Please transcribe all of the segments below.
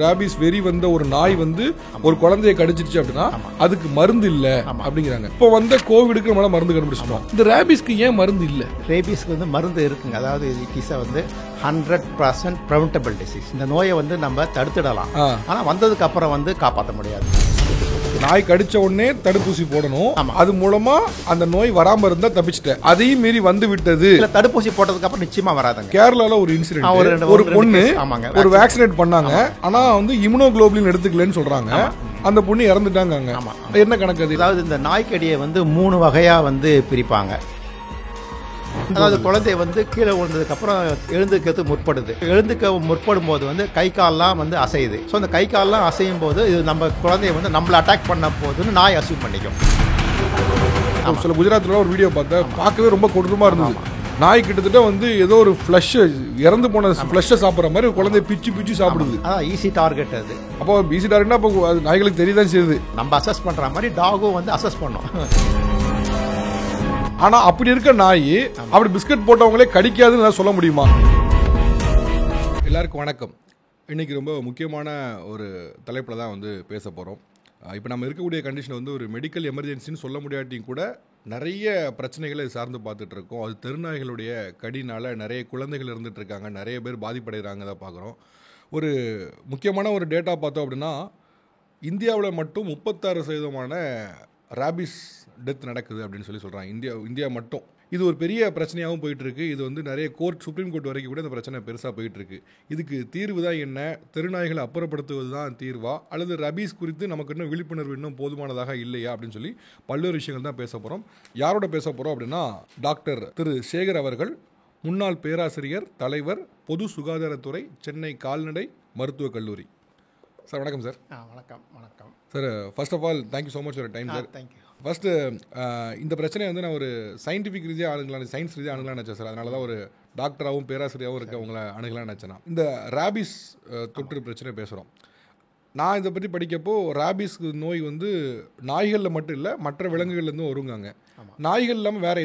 Rabies வெறி வந்த ஒரு நாய் வந்து ஒரு குழந்தையை கடிச்சிருச்சு அப்படின்னா அதுக்கு மருந்து இல்ல அப்படிங்கிறாங்க. இப்போ வந்த கோவிடுக்கு நம்மளால மருந்து கண்டுபிடிச்சிட்டோம். இந்த ராபிஸ்க்கு ஏன் மருந்து இல்ல? ரேபிஸ்க்கு வந்து மருந்து இருக்குங்க. அதாவது இட் இஸ் வந்து 100% ப்ரிவென்டபிள் டிசீஸ். இந்த நோயை வந்து நம்ம தடுத்துடலாம். ஆனா வந்ததுக்கு அப்புறம் வந்து காப்பாற்ற முடியாது. நாய் கடிச்ச உடனே தடுப்பூசி போடணும். அது மூலமா அந்த நோய் வராம இருந்தா தப்பிச்சிட்டேன். அதையும் மீறி வந்து விட்டது. தடுப்பூசி போட்டதுக்கு அப்புறம் நிச்சயமா வராதுங்க. கேரளால ஒரு இன்சிடென்ட், ஒரு பொண்ணு ஒரு வேக்சினேட் பண்ணாங்க. ஆனா வந்து இம்யூனோகுளோபுலின் எடுத்துக்கலன்னு சொல்றாங்க. அந்த பொண்ணு இறந்துட்டாங்க. என்ன கணக்கு அது? அதாவது இந்த நாய்க்கடியை வந்து 3 வகையா வந்து பிரிப்பாங்க. அதாவது குழந்தை வந்து கீழே விழுந்ததுக்கு அப்புறம் எழுந்துக்கிறது முற்படுது. எழுந்துக்க முற்படும் போது வந்து கை கால்லாம் வந்து அசையுது. ஸோ அந்த கை கால்லாம் அசையும் போது இது நம்ம குழந்தைய வந்து நம்மளை அட்டாக் பண்ண போதுன்னு நாய் அசீவ் பண்ணிக்கும். சில குஜராத்தில் ஒரு வீடியோ பார்த்தேன், பார்க்கவே ரொம்ப கொடூரமா இருந்தது. நாய் கிட்டத்தட்ட வந்து ஏதோ ஒரு ஃப்ளஷ் இறந்து போன ஃப்ளஷை சாப்பிட்ற மாதிரி குழந்தைய பிச்சு பிச்சு சாப்பிடுது. அதான் ஈஸி டார்கெட் அது. அப்போ ஈஸி டார்கெட்னா அப்போ நாய்களுக்கு தெரியதான் செய்யுது. நம்ம அசஸ் பண்ற மாதிரி டாகும் வந்து அசஸ் பண்ணும். ஆனா அப்படி இருக்க நாய் அப்படி பிஸ்கட் போட்டவங்களே கடிக்காதுன்னு சொல்ல முடியுமா? எல்லாருக்கும் வணக்கம். இன்னைக்கு ரொம்ப முக்கியமான ஒரு தலைப்பில் தான் வந்து பேச போகிறோம். இப்போ நம்ம இருக்கக்கூடிய கண்டிஷன் வந்து ஒரு மெடிக்கல் எமர்ஜென்சின்னு சொல்ல முடியாட்டியும் கூட நிறைய பிரச்சனைகளை சார்ந்து பார்த்துட்டு இருக்கோம். அது தெருநாய்களுடைய கடினால நிறைய குழந்தைகள் இருந்துட்டு இருக்காங்க, நிறைய பேர் பாதிப்படைகிறாங்க. தான் பார்க்குறோம். ஒரு முக்கியமான ஒரு டேட்டா பார்த்தோம் அப்படின்னா இந்தியாவில் மட்டும் 36% ராபிஸ் டெத் நடக்குது அப்படின்னு சொல்கிறாங்க. இந்தியா மட்டும். இது ஒரு பெரிய பிரச்சனையாகவும் போயிட்டுருக்கு. இது வந்து நிறைய சுப்ரீம் கோர்ட் வரைக்கும் கூட இந்த பிரச்சனை பெருசாக போயிட்டுருக்கு. இதுக்கு தீர்வு தான் என்ன? தெருநாய்களை அப்புறப்படுத்துவது தான் தீர்வா, அல்லது ரபீஸ் குறித்து நமக்கு இன்னும் விழிப்புணர்வு இன்னும் போதுமானதாக இல்லையா அப்படின்னு சொல்லி பல்வேறு விஷயங்கள் தான் பேச போகிறோம். யாரோட பேச போகிறோம் அப்படின்னா டாக்டர் திரு சேகர் அவர்கள், முன்னாள் பேராசிரியர், தலைவர், பொது சுகாதாரத்துறை, சென்னை கால்நடை மருத்துவக் கல்லூரி. சார் வணக்கம் சார். வணக்கம். வணக்கம் sir. First of all thank you so much for time sir. Thank you. First இந்த பிரச்சனையை வந்து நான் ஒரு சயின்டிஃபிக் ரீதியாக அணுகலாம், சயின்ஸ் ரீதியாக அணுகலாம்னு நினச்சேன் சார். அதனால தான் ஒரு டாக்டராகவும் பேராசிரியராகவும் இருக்க உங்களை அணுகலாம்னு நினச்சேன். இந்த ராபிஸ் தொற்று பிரச்சனை பேசுகிறோம். நான் இதை பற்றி படிக்கப்போ ராபிஸ் நோய் வந்து நாய்களில் மட்டும் இல்லை, மற்ற விலங்குகள்லேருந்தும் வருங்காங்க. நாய்கள் இல்லாமல் வேறு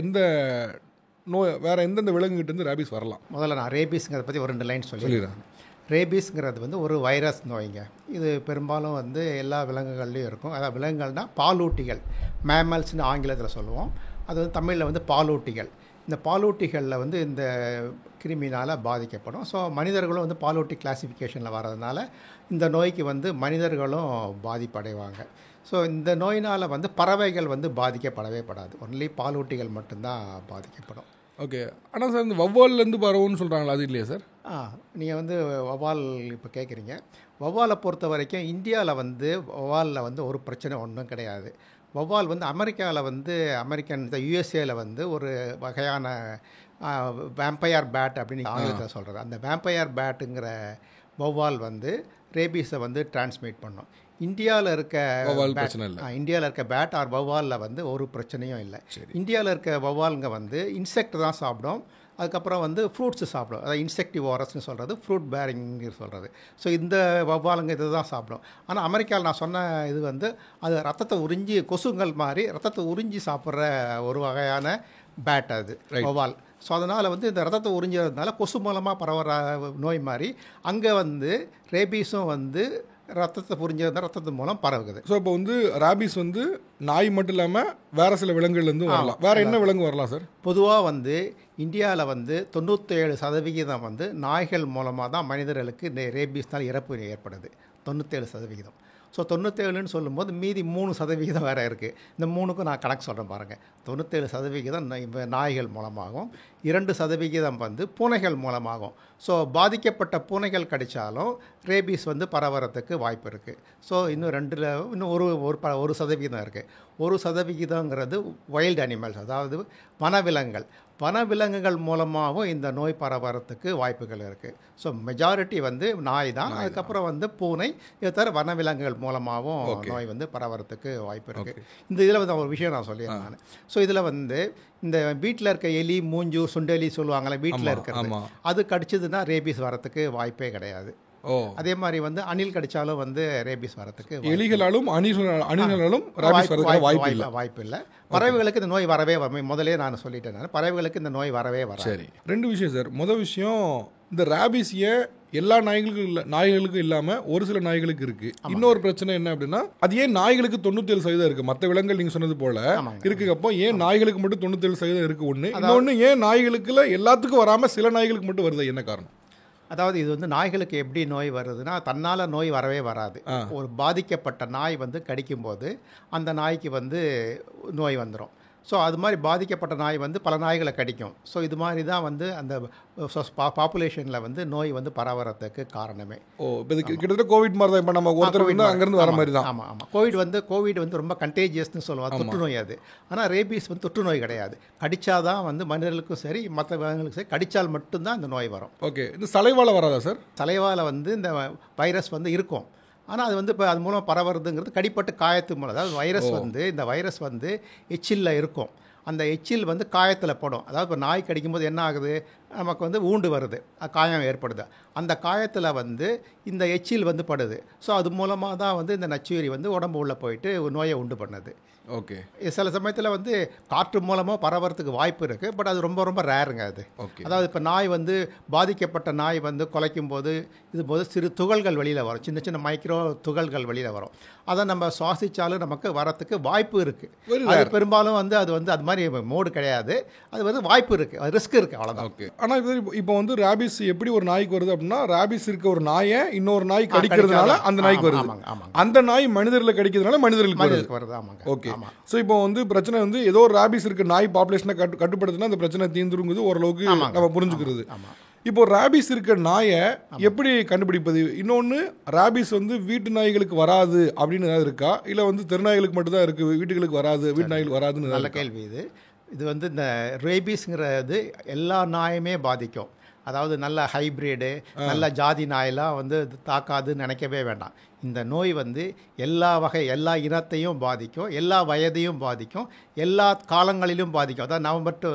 எந்தெந்த விலங்குகிட்டேருந்து ராபிஸ் வரலாம்? முதல்ல நான் ரேபிஸ்ங்கிறத பற்றி ஒரு 2 லைன் சொல்லிடுறேன். ரேபிஸ்ங்கிறது வந்து ஒரு வைரஸ் நோய்ங்க. இது பெரும்பாலும் வந்து எல்லா விலங்குகள்லையும் இருக்கும். அதாவது விலங்குகள்னால் பாலூட்டிகள், மேமல்ஸ்னு ஆங்கிலத்தில் சொல்லுவோம். அது வந்து தமிழில் வந்து பாலூட்டிகள். இந்த பாலூட்டிகளில் வந்து இந்த கிருமினால் பாதிக்கப்படும். ஸோ மனிதர்களும் வந்து பாலூட்டி கிளாசிஃபிகேஷனில் வர்றதுனால இந்த நோய்க்கு வந்து மனிதர்களும் பாதிப்படைவாங்க. ஸோ இந்த நோயினால் வந்து பறவைகள் வந்து பாதிக்கப்படவே படாது. ஒன்லி பாலூட்டிகள் மட்டும்தான் பாதிக்கப்படும். ஓகே. ஆனால் சார் இந்த வவ்வால்லேருந்து பரவுன்னு சொல்கிறாங்களா, அது இல்லையா சார்? நீங்கள் வந்து வவ்வால் இப்போ கேட்குறீங்க. வவ்வாலை பொறுத்த வரைக்கும் இந்தியாவில் வந்து வவ்வாலில் வந்து ஒரு பிரச்சனை ஒன்றும் கிடையாது. வவ்வால் வந்து அமெரிக்காவில் வந்து யூஎஸ்ஏவில் வந்து ஒரு வகையான வேம்பயர் பேட் அப்படின்னு ஆங்கிலத்தில் சொல்கிறது. அந்த வேம்பயர் பேட்டுங்கிற வவ்வால் வந்து ரேபீஸை வந்து டிரான்ஸ்மிட் பண்ணும். இந்தியாவில் இருக்க பேட் ஆர் வவ்வாலில் வந்து ஒரு பிரச்சனையும் இல்லை. இந்தியாவில் இருக்க வவ்வாலுங்க வந்து இன்செக்ட் தான் சாப்பிடும். அதுக்கப்புறம் வந்து ஃப்ரூட்ஸு சாப்பிடும். அதாவது இன்செக்டிவோரஸ்ன்னு சொல்கிறது, ஃப்ரூட் பேரிங்னு சொல்கிறது. ஸோ இந்த வவ்வாலுங்க இது தான் சாப்பிடும். ஆனால் அமெரிக்காவில் நான் சொன்ன இது வந்து அது ரத்தத்தை உறிஞ்சி, கொசுங்கள் மாதிரி ரத்தத்தை உறிஞ்சி சாப்பிட்ற ஒரு வகையான பேட் அது வவ்வால். ஸோ அதனால் வந்து இந்த ரத்தத்தை உறிஞ்சதுனால கொசு மூலமாக பரவுற நோய் மாதிரி அங்கே வந்து ரேபீஸும் வந்து ரத்தத்தை புரிஞ்சது ரத்தத்தின் மூலம் பரவுது. ஸோ இப்போ வந்து ராபிஸ் வந்து நாய் மட்டும் இல்லாமல் வேறு சில விலங்குகள்லேருந்து வரலாம். வேறு என்ன விலங்கு வரலாம் சார்? பொதுவாக வந்து இந்தியாவில் வந்து 97% வந்து நாய்கள் மூலமாக தான் மனிதர்களுக்கு ரேபீஸ்னால் இறப்பு ஏற்படுது. 97%. ஸோ 97ன்னு சொல்லும்போது மீதி 3% வேறு இருக்குது. இந்த 3க்கும் நான் கணக்கு சொல்கிறேன் பாருங்கள். 97% நாய்கள் மூலமாகவும், 2% வந்து பூனைகள் மூலமாகும். ஸோ பாதிக்கப்பட்ட பூனைகள் கடித்தாலும் ரேபீஸ் வந்து பரவறதுக்கு வாய்ப்பு இருக்குது. ஸோ இன்னும் ஒரு சதவீதம் இருக்குது. 1%ங்கிறது வைல்டு அனிமல்ஸ், அதாவது வனவிலங்குகள் மூலமாகவும் இந்த நோய் பரவறதுக்கு வாய்ப்புகள் இருக்குது. ஸோ மெஜாரிட்டி வந்து நாய் தான். அதுக்கப்புறம் வந்து பூனை, இதை தவிர வனவிலங்குகள் மூலமாகவும் நோய் வந்து பரவறதுக்கு வாய்ப்பு இருக்குது. இந்த இதில் வந்து ஒரு விஷயம் நான் சொல்லிடுறேன் நான். ஸோ இதில் வந்து இந்த வீட்டில் இருக்க எலி, மூஞ்சு, சுண்டெலி சொல்லுவாங்கள்ல, வீட்டில் இருக்கிறது, அது கடிச்சதுன்னா ரேபீஸ் வரத்துக்கு வாய்ப்பே கிடையாது. அதே மாதிரி வந்து அணில் கடிச்சாலும் வந்து ரேபீஸ் வரதுக்கு, எலிகளாலும் அணில்களாலும் வாய்ப்பு இல்லை. பறவைகளுக்கு இந்த நோய் வரவே முதலே நான் சொல்லிட்டேன். பறவைகளுக்கு இந்த நோய் வரவே வர. சரி, 2 விஷயம் சார். முதல் விஷயம், இந்த ரேபீஸ் ஏன் எல்லா நாய்களுக்கும் இல்லாம ஒரு சில நாய்களுக்கு இருக்கு. இன்னொரு பிரச்சனை என்ன அப்படின்னா, அது ஏன் நாய்களுக்கு 97% இருக்கு, மற்ற விலங்குகள் நீங்க சொன்னது போல இருக்கு. அப்போ ஏன் நாய்களுக்கு மட்டும் 97% இருக்கு? ஒண்ணு. இன்னொன்னு, ஏன் நாய்களுக்குல எல்லாத்துக்கும் வராம சில நாய்களுக்கு மட்டும் வருது, என்ன காரணம்? அதாவது இது வந்து நாய்களுக்கு எப்படி நோய் வருதுன்னா, தன்னால் நோய் வரவே வராது. ஒரு பாதிக்கப்பட்ட நாய் வந்து கடிக்கும்போது அந்த நாய்க்கு வந்து நோய் வந்துடும். ஸோ அது மாதிரி பாதிக்கப்பட்ட நாய் வந்து பல நாய்களை கடிக்கும். ஸோ இது மாதிரி தான் வந்து அந்த பாப்புலேஷனில் வந்து நோய் வந்து பரவறதுக்கு காரணமே. இது கிட்டத்தட்ட கோவிட் மாதிரி தான். இப்போ நம்ம ஒருத்தர் வந்து அங்கேருந்து வர மாதிரி தான். ஆமாம். கோவிட் வந்து ரொம்ப கண்டேஜியஸ்னு சொல்லுவாங்க, தொற்று நோய் அது. ஆனால் ரேபீஸ் வந்து தொற்று நோய் கிடையாது. கடிச்சாதான் வந்து மனிதர்களுக்கும் சரி மற்ற விலங்குகளுக்கும் சரி கடித்தால் மட்டும்தான் இந்த நோய் வரும். ஓகே. இந்த சலைவால வராதா சார்? சலைவால வந்து இந்த வைரஸ் வந்து இருக்கும். ஆனால் அது வந்து இப்போ அது மூலம் பரவுறதுங்கிறது கடிப்பட்டு காயத்து மூலம். அதாவது இந்த வைரஸ் வந்து எச்சிலில் இருக்கும். அந்த எச்சில் வந்து காயத்தில் படும். அதாவது இப்போ நாய் கடிக்கும்போது என்ன ஆகுது, நமக்கு வந்து ஊண்டு வருது, காயம் ஏற்படுது. அந்த காயத்தில் வந்து இந்த எச்சில் வந்து படுது. ஸோ அது மூலமாக தான் வந்து இந்த நச்சுயிரி வந்து உடம்பு உள்ளே போயிட்டு நோயை உண்டு பண்ணுது. ஓகே. சில சமயத்தில் வந்து காற்று மூலமாக பரவறதுக்கு வாய்ப்பு இருக்குது. பட் அது ரொம்ப ரொம்ப ரேருங்க அது. அதாவது இப்போ நாய் வந்து பாதிக்கப்பட்ட நாய் வந்து குலைக்கும் போது சிறு துகள்கள் வெளியில் வரும், சின்ன சின்ன மைக்ரோ துகள்கள் வெளியில் வரும். அதை நம்ம சுவாசித்தாலும் நமக்கு வரத்துக்கு வாய்ப்பு இருக்குது. அது பெரும்பாலும் வந்து அது மாதிரி மோடு கிடையாது. அது வந்து வாய்ப்பு இருக்குது, அது ரிஸ்க் இருக்குது, அவ்வளோதான். ஓகே. ஆனால் இப்போ வந்து ரேபிஸ் எப்படி ஒரு நாய்க்கு வருது அப்படின்னா, ரேபிஸ் இருக்க ஒரு நாயை இன்னொரு நாய் கடிக்கிறதுனால அந்த நாய்க்கு வருது. அந்த நாய் மனிதர்களை கடிக்கிறதுனால மனிதர்களுக்கு வருது. ஆமாங்க. ஓகே. ஸோ இப்போ வந்து பிரச்சனை வந்து ஏதோ ஒரு ரேபிஸ் இருக்க நாய் பாப்புலேஷனை கட்டுப்படுத்தினா அந்த பிரச்சனை தீர்ந்துருங்குது ஓரளவுக்கு நம்ம புரிஞ்சுக்கிறது. இப்போ ரேபிஸ் இருக்க நாயை எப்படி கண்டுபிடிப்பது? இன்னொன்று, ரேபிஸ் வந்து வீட்டு நாய்களுக்கு வராது அப்படின்னு ஏதாவது இருக்கா, இல்லை வந்து தெருநாய்களுக்கு மட்டும்தான் இருக்கு, வீட்டுகளுக்கு வராது, வீட்டு நாய்களுக்கு வராதுன்னு? நல்ல கேள்வி இது வந்து இந்த ரேபிஸ்ங்கிறது எல்லா நாயுமே பாதிக்கும். அதாவது நல்ல ஹைப்ரிடு நல்ல ஜாதி நாயெல்லாம் வந்து தாக்காதுன்னு நினைக்கவே வேண்டாம். இந்த நோய் வந்து எல்லா இனத்தையும் பாதிக்கும், எல்லா வயதையும் பாதிக்கும், எல்லா காலங்களிலும் பாதிக்கும். அதாவது நவம்பர் டு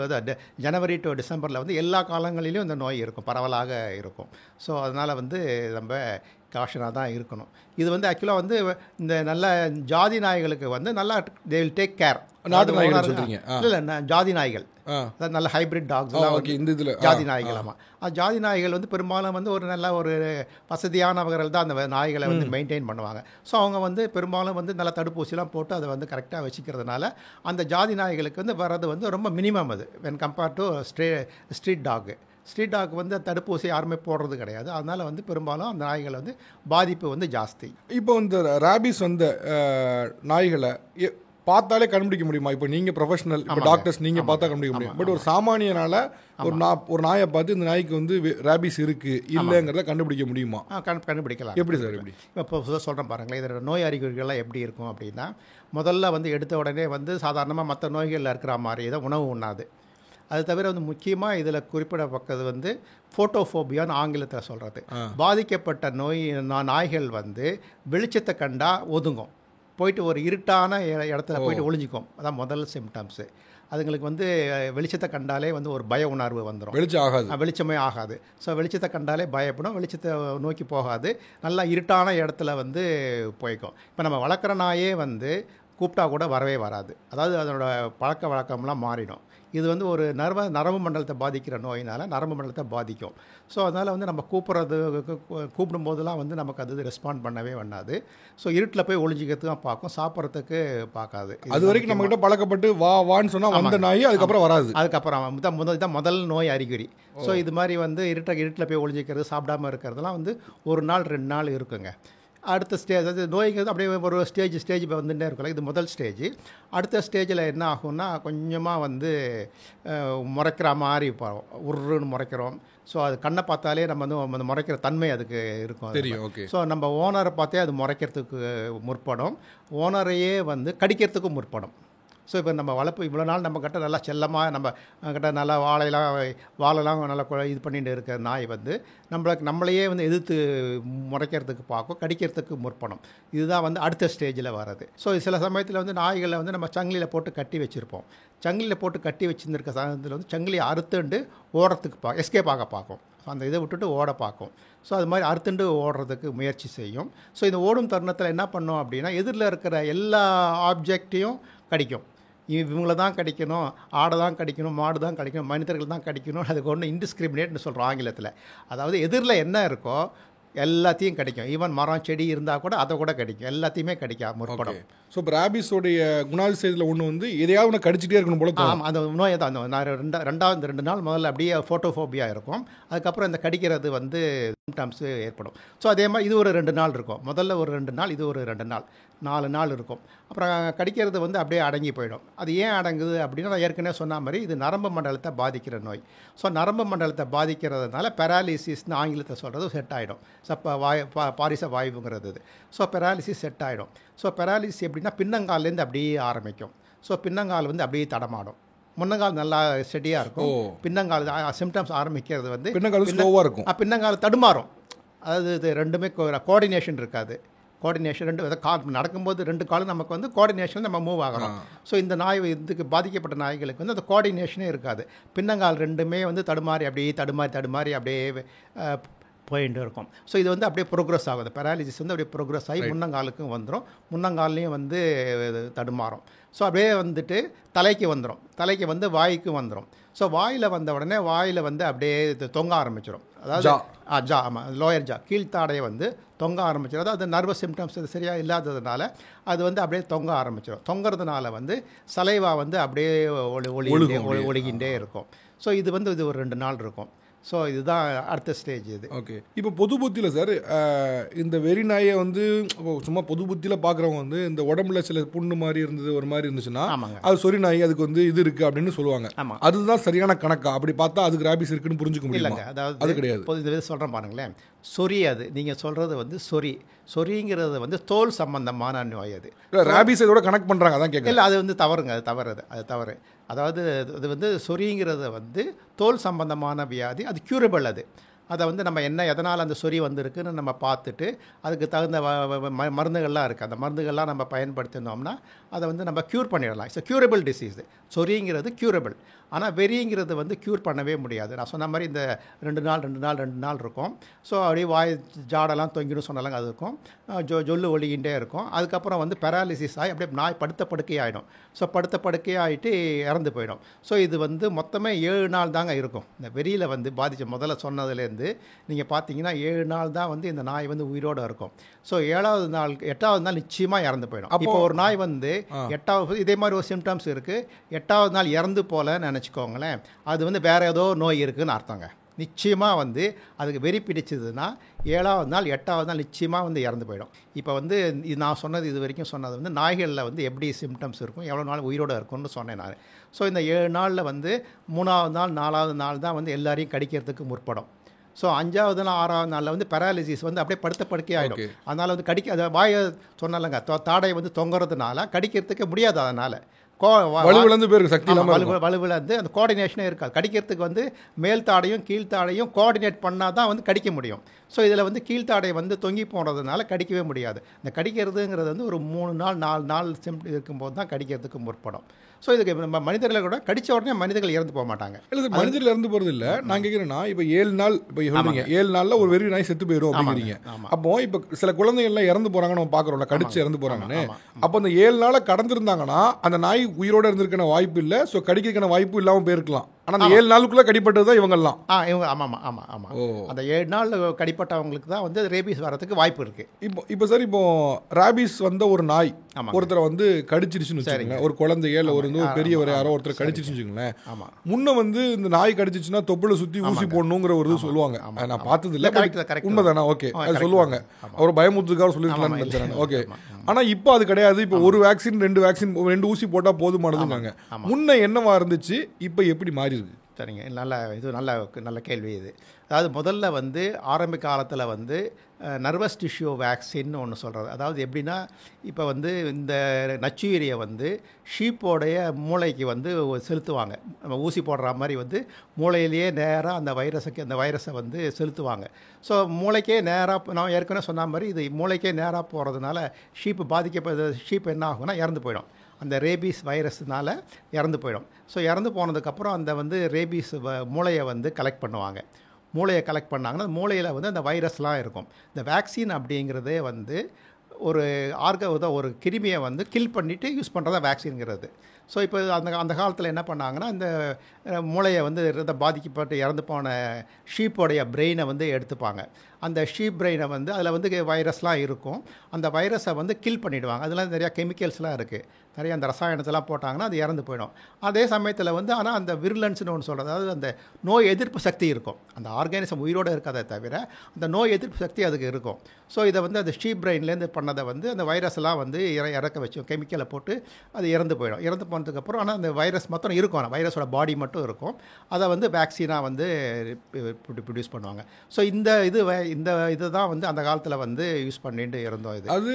ஜனவரி டு டிசம்பரில் வந்து எல்லா காலங்களிலும் இந்த நோய் இருக்கும், பரவலாக இருக்கும். ஸோ அதனால் வந்து நம்ம காஷனாக தான் இருக்கணும். இது வந்து ஆக்சுவலாக வந்து இந்த நல்ல ஜாதி நாய்களுக்கு வந்து நல்லா தே வில் டேக் கேர். நாட்டு நாய்கள் சொல்றீங்க? இல்லை, ஜாதி நாய்கள், அதாவது நல்ல ஹைப்ரிட் டாக்ஸ் ஜாதி நாய்கள். ஆமாம், ஜாதி நாய்கள் வந்து பெரும்பாலும் வந்து ஒரு நல்ல ஒரு வசதியானவர்கள் தான் அந்த நாய்களை வந்து மெயின்டைன் பண்ணுவாங்க. ஸோ அவங்க வந்து பெரும்பாலும் வந்து நல்ல தடுப்பூசிலாம் போட்டு அதை வந்து கரெக்டாக வச்சுக்கிறதுனால அந்த ஜாதி நாய்களுக்கு வந்து வர்றது வந்து ரொம்ப மினிமம் அது when compared to street dog வந்து தடுப்பூசி யாருமே போடுறது கிடையாது. அதனால் வந்து பெரும்பாலும் அந்த நாய்களை வந்து பாதிப்பு வந்து ஜாஸ்தி. இப்போ இந்த ரேபிஸ் வந்த நாய்களை பார்த்தாலே கண்டுபிடிக்க முடியுமா? இப்போ நீங்கள் ப்ரொஃபஷனல், இப்போ டாக்டர்ஸ், நீங்கள் பார்த்தா கண்டுபிடிக்க முடியும். பட் ஒரு சாமானியனால் ஒரு நாயை பார்த்து இந்த நாய்க்கு வந்து ரேபிஸ் இருக்குது இல்லைங்கிறத கண்டுபிடிக்க முடியுமா? கண்டுபிடிக்கலாம். எப்படி சார்? எப்படி? இப்போ சொல்கிறேன் பாருங்களேன். இதில் நோய் அறிகுறிகள்லாம் எப்படி இருக்கும் அப்படின்னா, முதல்ல வந்து எடுத்த உடனே வந்து சாதாரணமாக மற்ற நோய்களில் இருக்கிற மாதிரி தான் உணவு உண்ணாது. அது தவிர வந்து முக்கியமாக இதில் குறிப்பிடப்பட்டது வந்து ஃபோட்டோஃபோபியான்னு ஆங்கிலத்தில் சொல்கிறது. பாதிக்கப்பட்ட நாய்கள் வந்து வெளிச்சத்தை கண்டா ஒதுங்கும், போயிட்டு ஒரு இருட்டான இடத்துல போயிட்டு ஒளிஞ்சிக்கும். அதான் முதல் சிம்டம்ஸு. அதுங்களுக்கு வந்து வெளிச்சத்தை கண்டாலே வந்து ஒரு பய உணர்வு வந்துடும். வெளிச்சமே ஆகாது. ஸோ வெளிச்சத்தை கண்டாலே பயப்படும், வெளிச்சத்தை நோக்கி போகாது, நல்லா இருட்டான இடத்துல வந்து போய்க்கும். இப்போ நம்ம வளர்க்குற நாயே வந்து கூப்பிட்டா கூட வரவே வராது. அதாவது அதனோட பழக்க வழக்கம்லாம் மாறிடும். இது வந்து ஒரு நரம்பு மண்டலத்தை பாதிக்கிற நோயினால் நரம்பு மண்டலத்தை பாதிக்கும். ஸோ அதனால் வந்து நம்ம கூப்பிடும்போதெல்லாம் வந்து நமக்கு அது ரெஸ்பாண்ட் பண்ணவே வேண்டாது. ஸோ இருட்டில் போய் ஒளிஞ்சிக்கிறதுக்கு தான் பார்க்கும், சாப்பிட்றதுக்கு பார்க்காது. அது வரைக்கும் நம்மகிட்ட பழக்கப்பட்டு வான்னு சொன்னால் வந்த நாய் அதுக்கப்புறம் வராது. அதுக்கப்புறம் முதல் நோய் அறிகுறி. ஸோ இது மாதிரி வந்து இருட்டில் போய் ஒளிஞ்சிக்கிறது, சாப்பிடாமல் இருக்கிறதுலாம் வந்து ஒரு நாள் 2 நாள் இருக்குங்க. அடுத்த ஸ்டேஜ், அதாவது நோய்க்கு அப்படியே ஒரு ஸ்டேஜ் வந்துட்டே இருக்கலாம். இது முதல் ஸ்டேஜ். அடுத்த ஸ்டேஜில் என்ன ஆகும்னா கொஞ்சமாக வந்து முறைக்கிற மாதிரி உருன்னு முறைக்கிறோம். ஸோ அது கண்ணை பார்த்தாலே நம்ம வந்து அந்த முறைக்கிற தன்மை அதுக்கு இருக்கும். ஸோ நம்ம ஓனரை பார்த்தே அது முறைக்கிறதுக்கு முற்படும், ஓனரையே வந்து கடிக்கிறதுக்கும் முற்படும். ஸோ இப்போ நம்ம வளர்ப்பு இவ்வளோ நாள் நம்ம கிட்ட நல்லா செல்லமாக நம்ம கிட்ட நல்லா வாழெல்லாம் நல்லா இது பண்ணிட்டு இருக்கிற நாய் வந்து நம்மளையே வந்து எதிர்த்து முறைக்கிறதுக்கு பார்க்கும், கடிக்கிறதுக்கு முற்படும். இதுதான் வந்து அடுத்த ஸ்டேஜில் வர்றது. ஸோ சில சமயத்தில் வந்து நாய்களை வந்து நம்ம சங்கிலியில் போட்டு கட்டி வச்சுருப்போம். சங்கிலியில் போட்டு கட்டி வச்சுருக்க சமயத்தில் வந்து சங்கிலியை அறுத்துண்டு ஓடுறதுக்கு எஸ்கேப் ஆக பார்க்கும். அந்த இதை விட்டுட்டு ஓட பார்க்கும். ஸோ அது மாதிரி அறுத்துண்டு ஓடுறதுக்கு முயற்சி செய்யும். ஸோ இந்த ஓடும் தருணத்தில் என்ன பண்ணோம் அப்படின்னா, எதிரில் இருக்கிற எல்லா ஆப்ஜெக்டையும் கடிக்கும். இவங்கள தான் கடிக்கணும், ஆடை தான் கடிக்கணும், மாடு தான் கடிக்கணும், மனிதர்கள் தான் கடிக்கணும், அதுக்கு ஒன்று இன்டிஸ்கிரிமினேட்னு சொல்கிறோம் ஆங்கிலத்தில். அதாவது எதிரில் என்ன இருக்கோ எல்லாத்தையும் கிடைக்கும். ஈவன் மரம் செடி இருந்தால் கூட அதை கூட கிடைக்கும், எல்லாத்தையுமே கிடைக்க முற்படும். ஸோ இப்போ ரேபிஸோடைய குணாதிசயத்தில் ஒன்று வந்து எதையாவது ஒன்று கடிச்சிட்டே இருக்கணும் போல. ஆமாம், அந்த நோயை தான் நான் ரெண்டாவது 2 நாள் முதல்ல அப்படியே ஃபோட்டோஃபோபியா இருக்கும். அதுக்கப்புறம் இந்த கடிக்கிறது வந்து சிம்டம்ஸு ஏற்படும். ஸோ அதே மாதிரி இது ஒரு 2 நாள் இருக்கும். முதல்ல ஒரு 2 நாள், இது ஒரு 2 நாள், 4 நாள் இருக்கும். அப்புறம் கடிக்கிறது வந்து அப்படியே அடங்கி போயிடும். அது ஏன் அடங்குது அப்படின்னா, நான் ஏற்கனவே சொன்ன மாதிரி இது நரம்பு மண்டலத்தை பாதிக்கிற நோய். ஸோ நரம்பு மண்டலத்தை பாதிக்கிறதுனால பெராலிசிஸ்னு ஆங்கிலத்தை சொல்கிறது செட் ஆகிடும். பாரிச வாயுங்கிறது இது. ஸோ பெராலிசிஸ் செட் ஆகிடும். ஸோ பெராலிசிஸ் எப்படின்னா பின்னங்கால்லேருந்து அப்படியே ஆரம்பிக்கும். ஸோ பின்னங்கால் வந்து அப்படியே தடமாடும். முன்னங்கால் நல்லா ஸ்டெடியாக இருக்கும். பின்னங்கால் சிம்டம்ஸ் ஆரம்பிக்கிறது வந்து பின்னங்கால் ஸ்லோவாக இருக்கும். பின்னங்கால் தடுமாறும். அதாவது இது ரெண்டுமே கோஆர்டினேஷன் இருக்காது. கோஆர்டினேஷன் நடக்கும்போது 2 காலும் நமக்கு வந்து கோஆர்டினேஷன் நம்ம மூவ் ஆகணும். ஸோ இந்த நாய் இதுக்கு பாதிக்கப்பட்ட நாய்களுக்கு வந்து அந்த கோஆர்டினேஷனே இருக்காது. பின்னங்கால் ரெண்டுமே வந்து தடுமாறி அப்படியே போயிட்டு இருக்கும். ஸோ இது வந்து அப்படியே ப்ரோக்ரஸ் ஆகுது. பெராலிசிஸ் வந்து அப்படியே ப்ரோக்ரஸ் ஆகி முன்னங்காலுக்கும் வந்துடும், முன்னங்கால்லையும் வந்து தடுமாறும். ஸோ அப்படியே வந்துட்டு தலைக்கு வந்துடும், தலைக்கு வந்து வாய்க்கும் வந்துடும். ஸோ வாயில் வந்த உடனே வாயில் வந்து அப்படியே தொங்க ஆரம்பிச்சிடும். அதாவது ஜா, ஆமாம், லோயர் ஜா, கீழ்த்தாடையை வந்து தொங்க ஆரம்பிச்சிடும். அதாவது நர்வஸ் சிம்டம்ஸ் இது சரியாக இல்லாததுனால அது வந்து அப்படியே தொங்க ஆரம்பிச்சிடும். தொங்குறதுனால வந்து சலைவா வந்து அப்படியே ஒழுகின்றே இருக்கும். ஸோ இது வந்து இது ஒரு 2 நாள் இருக்கும். ஸோ இதுதான் அடுத்த ஸ்டேஜ் இது. ஓகே, இப்போ பொது புத்தியில் சார் இந்த வெறி நாயை வந்து சும்மா பொது புத்தியில் பார்க்குறவங்க வந்து இந்த உடம்புல சில புண்ணு மாதிரி இருந்தது, ஒரு மாதிரி இருந்துச்சுன்னா அது சொறி நாய், அதுக்கு வந்து இது இருக்குது அப்படின்னு சொல்லுவாங்க. ஆமாம், அதுதான் சரியான கணக்கா? அப்படி பார்த்தா அதுக்கு ரேபிஸ் இருக்குன்னு புரிஞ்சுக்க முடியலங்க. அதாவது அது கிடையாது. இந்த விதம் சொல்கிறேன் பாருங்களேன். சொறி, அது நீங்கள் சொல்கிறது வந்து சொறிங்கிறது வந்து தோல் சம்பந்தமான நோய். அது ரேபிஸ் இதோட கனெக்ட் பண்ணுறாங்க, அதான் கேட்கல. இல்லை, அது வந்து தவறுங்க, அது தவறு. அதாவது அது வந்து சொறிங்கிறத வந்து தோல் சம்பந்தமான வியாதி, அது க்யூரபிள். அதை வந்து நம்ம எதனால் அந்த சொறி வந்திருக்குன்னு நம்ம பார்த்துட்டு அதுக்கு தகுந்த மருந்துகள்லாம் இருக்குது. அந்த மருந்துகள்லாம் நம்ம பயன்படுத்தினோம்னா அதை வந்து நம்ம க்யூர் பண்ணிடலாம். It's curable disease. சொறிங்கிறது க்யூரபிள். ஆனால் வெறிங்கிறது வந்து க்யூர் பண்ணவே முடியாது. நான் சொன்ன மாதிரி இந்த 2 நாள் இருக்கும். ஸோ அப்படியே வாய் ஜாடெல்லாம் தொங்கிடும் சொன்னாலும் அது இருக்கும். ஜொல்லு ஒழிகின்றே இருக்கும். அதுக்கப்புறம் வந்து பெராலிசிஸ் ஆகி அப்படியே நாய் படுத்த படுக்கையாகிடும். ஸோ படுத்த படுக்கையாகிட்டு இறந்து போயிடும். ஸோ இது வந்து மொத்தமே 7 நாள் தாங்க இருக்கும். இந்த வெறியில் வந்து பாதித்த முதல்ல சொன்னதுலேருந்து நீங்கள் பார்த்தீங்கன்னா 7 நாள் தான் வந்து இந்த நாய் வந்து உயிரோடு இருக்கும். ஸோ 8வது நாள் நிச்சயமாக இறந்து போயிடும். இப்போ ஒரு நாய் வந்து 8வது இதே மாதிரி ஒரு சிம்டம்ஸ் இருக்குது, 8வது நாள் இறந்து போலன்னு நினச்சிக்கோங்களேன், அது வந்து வேறு ஏதோ நோய் இருக்குதுன்னு அர்த்தங்க. நிச்சயமாக வந்து அதுக்கு வெறி பிடிச்சதுன்னா 7வது நாள் 8வது நாள் நிச்சயமாக வந்து இறந்து போயிடும். இப்போ வந்து நான் சொன்னது இது வரைக்கும் சொன்னது வந்து நாய்களில் வந்து எப்படி சிம்டம்ஸ் இருக்கும், எவ்வளோ நாள் உயிரோடு இருக்கும்னு சொன்னேன் நான். ஸோ இந்த 7 நாளில் வந்து 3வது நாள் 4வது நாள் தான் வந்து எல்லாரையும் கடிக்கிறதுக்கு முற்படும். ஸோ 5வது நாள் 6வது நாளில் வந்து பெராலிசிஸ் வந்து அப்படியே படுத்த படுக்கையாகிடும். அதனால் வந்து அதை வாயை சொன்னாலங்க தாடை வந்து தொங்குறதுனால கடிக்கிறதுக்கு முடியாது. அதனால் வலுவிழந்து அந்த கோஆர்டினேஷனே இருக்காது. கடிக்கிறதுக்கு வந்து மேல் தாடையும் கீழ்த்தாடையும் கோஆர்டினேட் பண்ணால் தான் வந்து கடிக்க முடியும். ஸோ இதில் வந்து கீழ்த்தாடை வந்து தொங்கி போனதுனால கடிக்கவே முடியாது. இந்த கடிக்கிறதுங்கிறது வந்து ஒரு 3 நாள் 4 நாள் இருக்கும்போது தான் கடிக்கிறதுக்கு முற்படும். ஸோ இதுக்கு நம்ம மனிதர்களை கூட கடித்த உடனே மனிதர்கள் இறந்து போக மாட்டாங்க. இல்லை, மனிதர்கள் இறந்து போகிறது இல்லை. நான் கேட்குறேன்னா இப்போ 7 நாள், இப்போ 7 நாளில் ஒரு வெறி நாய் செத்து போயிடும் அப்படிங்கிறீங்க. அப்போ இப்போ சில குழந்தைகள்லாம் இறந்து போகிறாங்கன்னு நம்ம பார்க்குறோம்ல, கடிச்சு இறந்து போகிறாங்கன்னு. அப்போ அந்த 7 நாளை கடந்திருந்தாங்கன்னா அந்த நாய் உயிரோடு இருந்திருக்கான வாய்ப்பு இல்லை. ஸோ கடிக்கிறதுக்கான வாய்ப்பு இல்லாமல் போயிருக்கலாம். ஆனால் அந்த 7 நாளுக்குள்ளே கடிப்பட்டது தான் இவங்கெல்லாம். இவங்க ஆமாம். அந்த 7 நாள் கடிப்பட்டவங்களுக்கு தான் வந்து ரேபிஸ் வரதுக்கு வாய்ப்பு இருக்குது. இப்போ சார், இப்போ ரேபிஸ் வந்த ஒரு நாய் ஒருத்தரை வந்து கடிச்சிருச்சுன்னு வச்சுக்கோங்களேன், ஒரு குழந்தைய இல்லை ஒரு பெரியவர் யாரோ ஒருத்தர் கடிச்சிருச்சுன்னு வச்சுக்கோங்களேன், முன்ன வந்து இந்த நாய் கடிச்சிச்சுன்னா தொப்புல சுற்றி ஊசி போடணுங்கிற ஒரு இது சொல்லுவாங்க. நான் பார்த்தது இல்லை, உண்மைதானா? ஓகே, அது சொல்லுவாங்க. அவர் பயமுத்துக்காக சொல்லியிருக்கலாம்னு நினைச்சேன். ஓகே, ஆனால் இப்போ அது கிடையாது. இப்போ ஒரு வேக்சின் 2 ஊசி போட்டால் போதுமானதுங்க. முன்ன என்னவா இருந்துச்சு, இப்போ எப்படி மாறி இருக்கு? சரிங்க, நல்ல கேள்வி இது. அதாவது முதல்ல வந்து ஆரம்ப காலத்தில் வந்து நர்வஸ் டிஷ்யூ வேக்சின்னு ஒன்று சொல்கிறது. அதாவது எப்படின்னா, இப்போ வந்து இந்த நச்சுயிரியை வந்து ஷீப்போடைய மூளைக்கு வந்து செலுத்துவாங்க. நம்ம ஊசி போடுற மாதிரி வந்து மூளையிலேயே நேராக அந்த வைரஸை வந்து செலுத்துவாங்க. ஸோ மூளைக்கே நேராக, நான் ஏற்கனவே சொன்ன மாதிரி இது மூளைக்கே நேராக போகிறதுனால ஷீப் என்ன ஆகும்னா இறந்து போயிடும். அந்த ரேபீஸ் வைரஸ்னால் இறந்து போயிடும். ஸோ இறந்து போனதுக்கப்புறம் அந்த வந்து ரேபீஸ் மூளையை வந்து கலெக்ட் பண்ணுவாங்க. மூளையை கலெக்ட் பண்ணாங்கன்னா மூளையில் வந்து அந்த வைரஸ்லாம் இருக்கும். இந்த வேக்சின் அப்படிங்கிறதே வந்து ஒரு கிருமியை வந்து கில் பண்ணிவிட்டு யூஸ் பண்ணுறதா வேக்சின்ங்கிறது. ஸோ இப்போ அந்த அந்த காலத்தில் என்ன பண்ணாங்கன்னா, இந்த மூளையை வந்து பாதிக்கப்பட்டு இறந்து போன ஷீப்போடைய பிரெயினை வந்து எடுத்துப்பாங்க. அந்த ஷீப் பிரெயினை வந்து அதில் வந்து வைரஸ்லாம் இருக்கும். அந்த வைரஸை வந்து கில் பண்ணிவிடுவாங்க. அதெல்லாம் நிறையா கெமிக்கல்ஸ்லாம் இருக்குது. நிறைய அந்த ரசாயனத்தெல்லாம் போட்டாங்கன்னா அது இறந்து போயிடும். அதே சமயத்தில் வந்து ஆனால் அந்த விர்லன்ஸ்னு ஒன்று சொல்கிறது, அதாவது அந்த நோய் எதிர்ப்பு சக்தி இருக்கும். அந்த ஆர்கானிசம் உயிரோடு இருக்காதே தவிர அந்த நோய் எதிர்ப்பு சக்தி அதுக்கு இருக்கும். ஸோ இதை வந்து அந்த ஷீப் பிரெயின்லேருந்து பண்ணதை வந்து அந்த வைரஸ்லாம் வந்து இறக்க வச்சு கெமிக்கலை போட்டு அது இறந்து போயிடும். இறந்து போனதுக்கப்புறம் ஆனால் அந்த வைரஸ் மொத்தம் இருக்கும், ஆனால் வைரஸோட பாடி மட்டும் இருக்கும். அதை வந்து வேக்சினாக வந்து ப்ரொடியூஸ் பண்ணுவாங்க. ஸோ இந்த இதுதான் வந்து அந்த காலத்தில் வந்து யூஸ் பண்ணிட்டு இருந்தோம். இது அது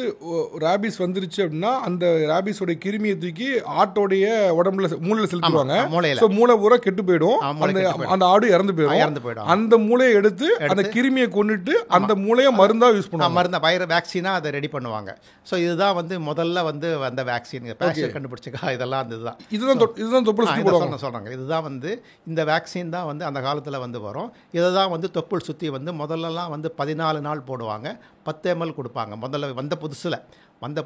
ரேபிஸ் வந்துருச்சு அப்படின்னா அந்த ரேபிஸோட கிருமியை தூக்கி ஆட்டோடைய உடம்புல மூளையில் செலுத்துவாங்க. மூளையில் மூளை பூரா கெட்டு போயிடும். அந்த ஆடு இறந்து போயிடும். அந்த மூளையை எடுத்து அந்த கிருமியை கொண்டுட்டு அந்த மூளையை மருந்தா யூஸ் பண்ணுவாங்க. மருந்து வேக்சினாக அதை ரெடி பண்ணுவாங்க. ஸோ இதுதான் வந்து முதல்ல வந்து அந்த வேக்சின் கண்டுபிடிச்சிக்கா இதெல்லாம் இதுதான் சொல்கிறாங்க. இதுதான் வந்து இந்த வேக்சின் தான் வந்து அந்த காலத்தில் வந்து வரும். இதை தான் வந்து தொப்புள் சுற்றி வந்து முதல்லலாம் வந்து 14 நாள் போடுவாங்க. 10 ml கொடுப்பாங்க. முதல்ல வந்த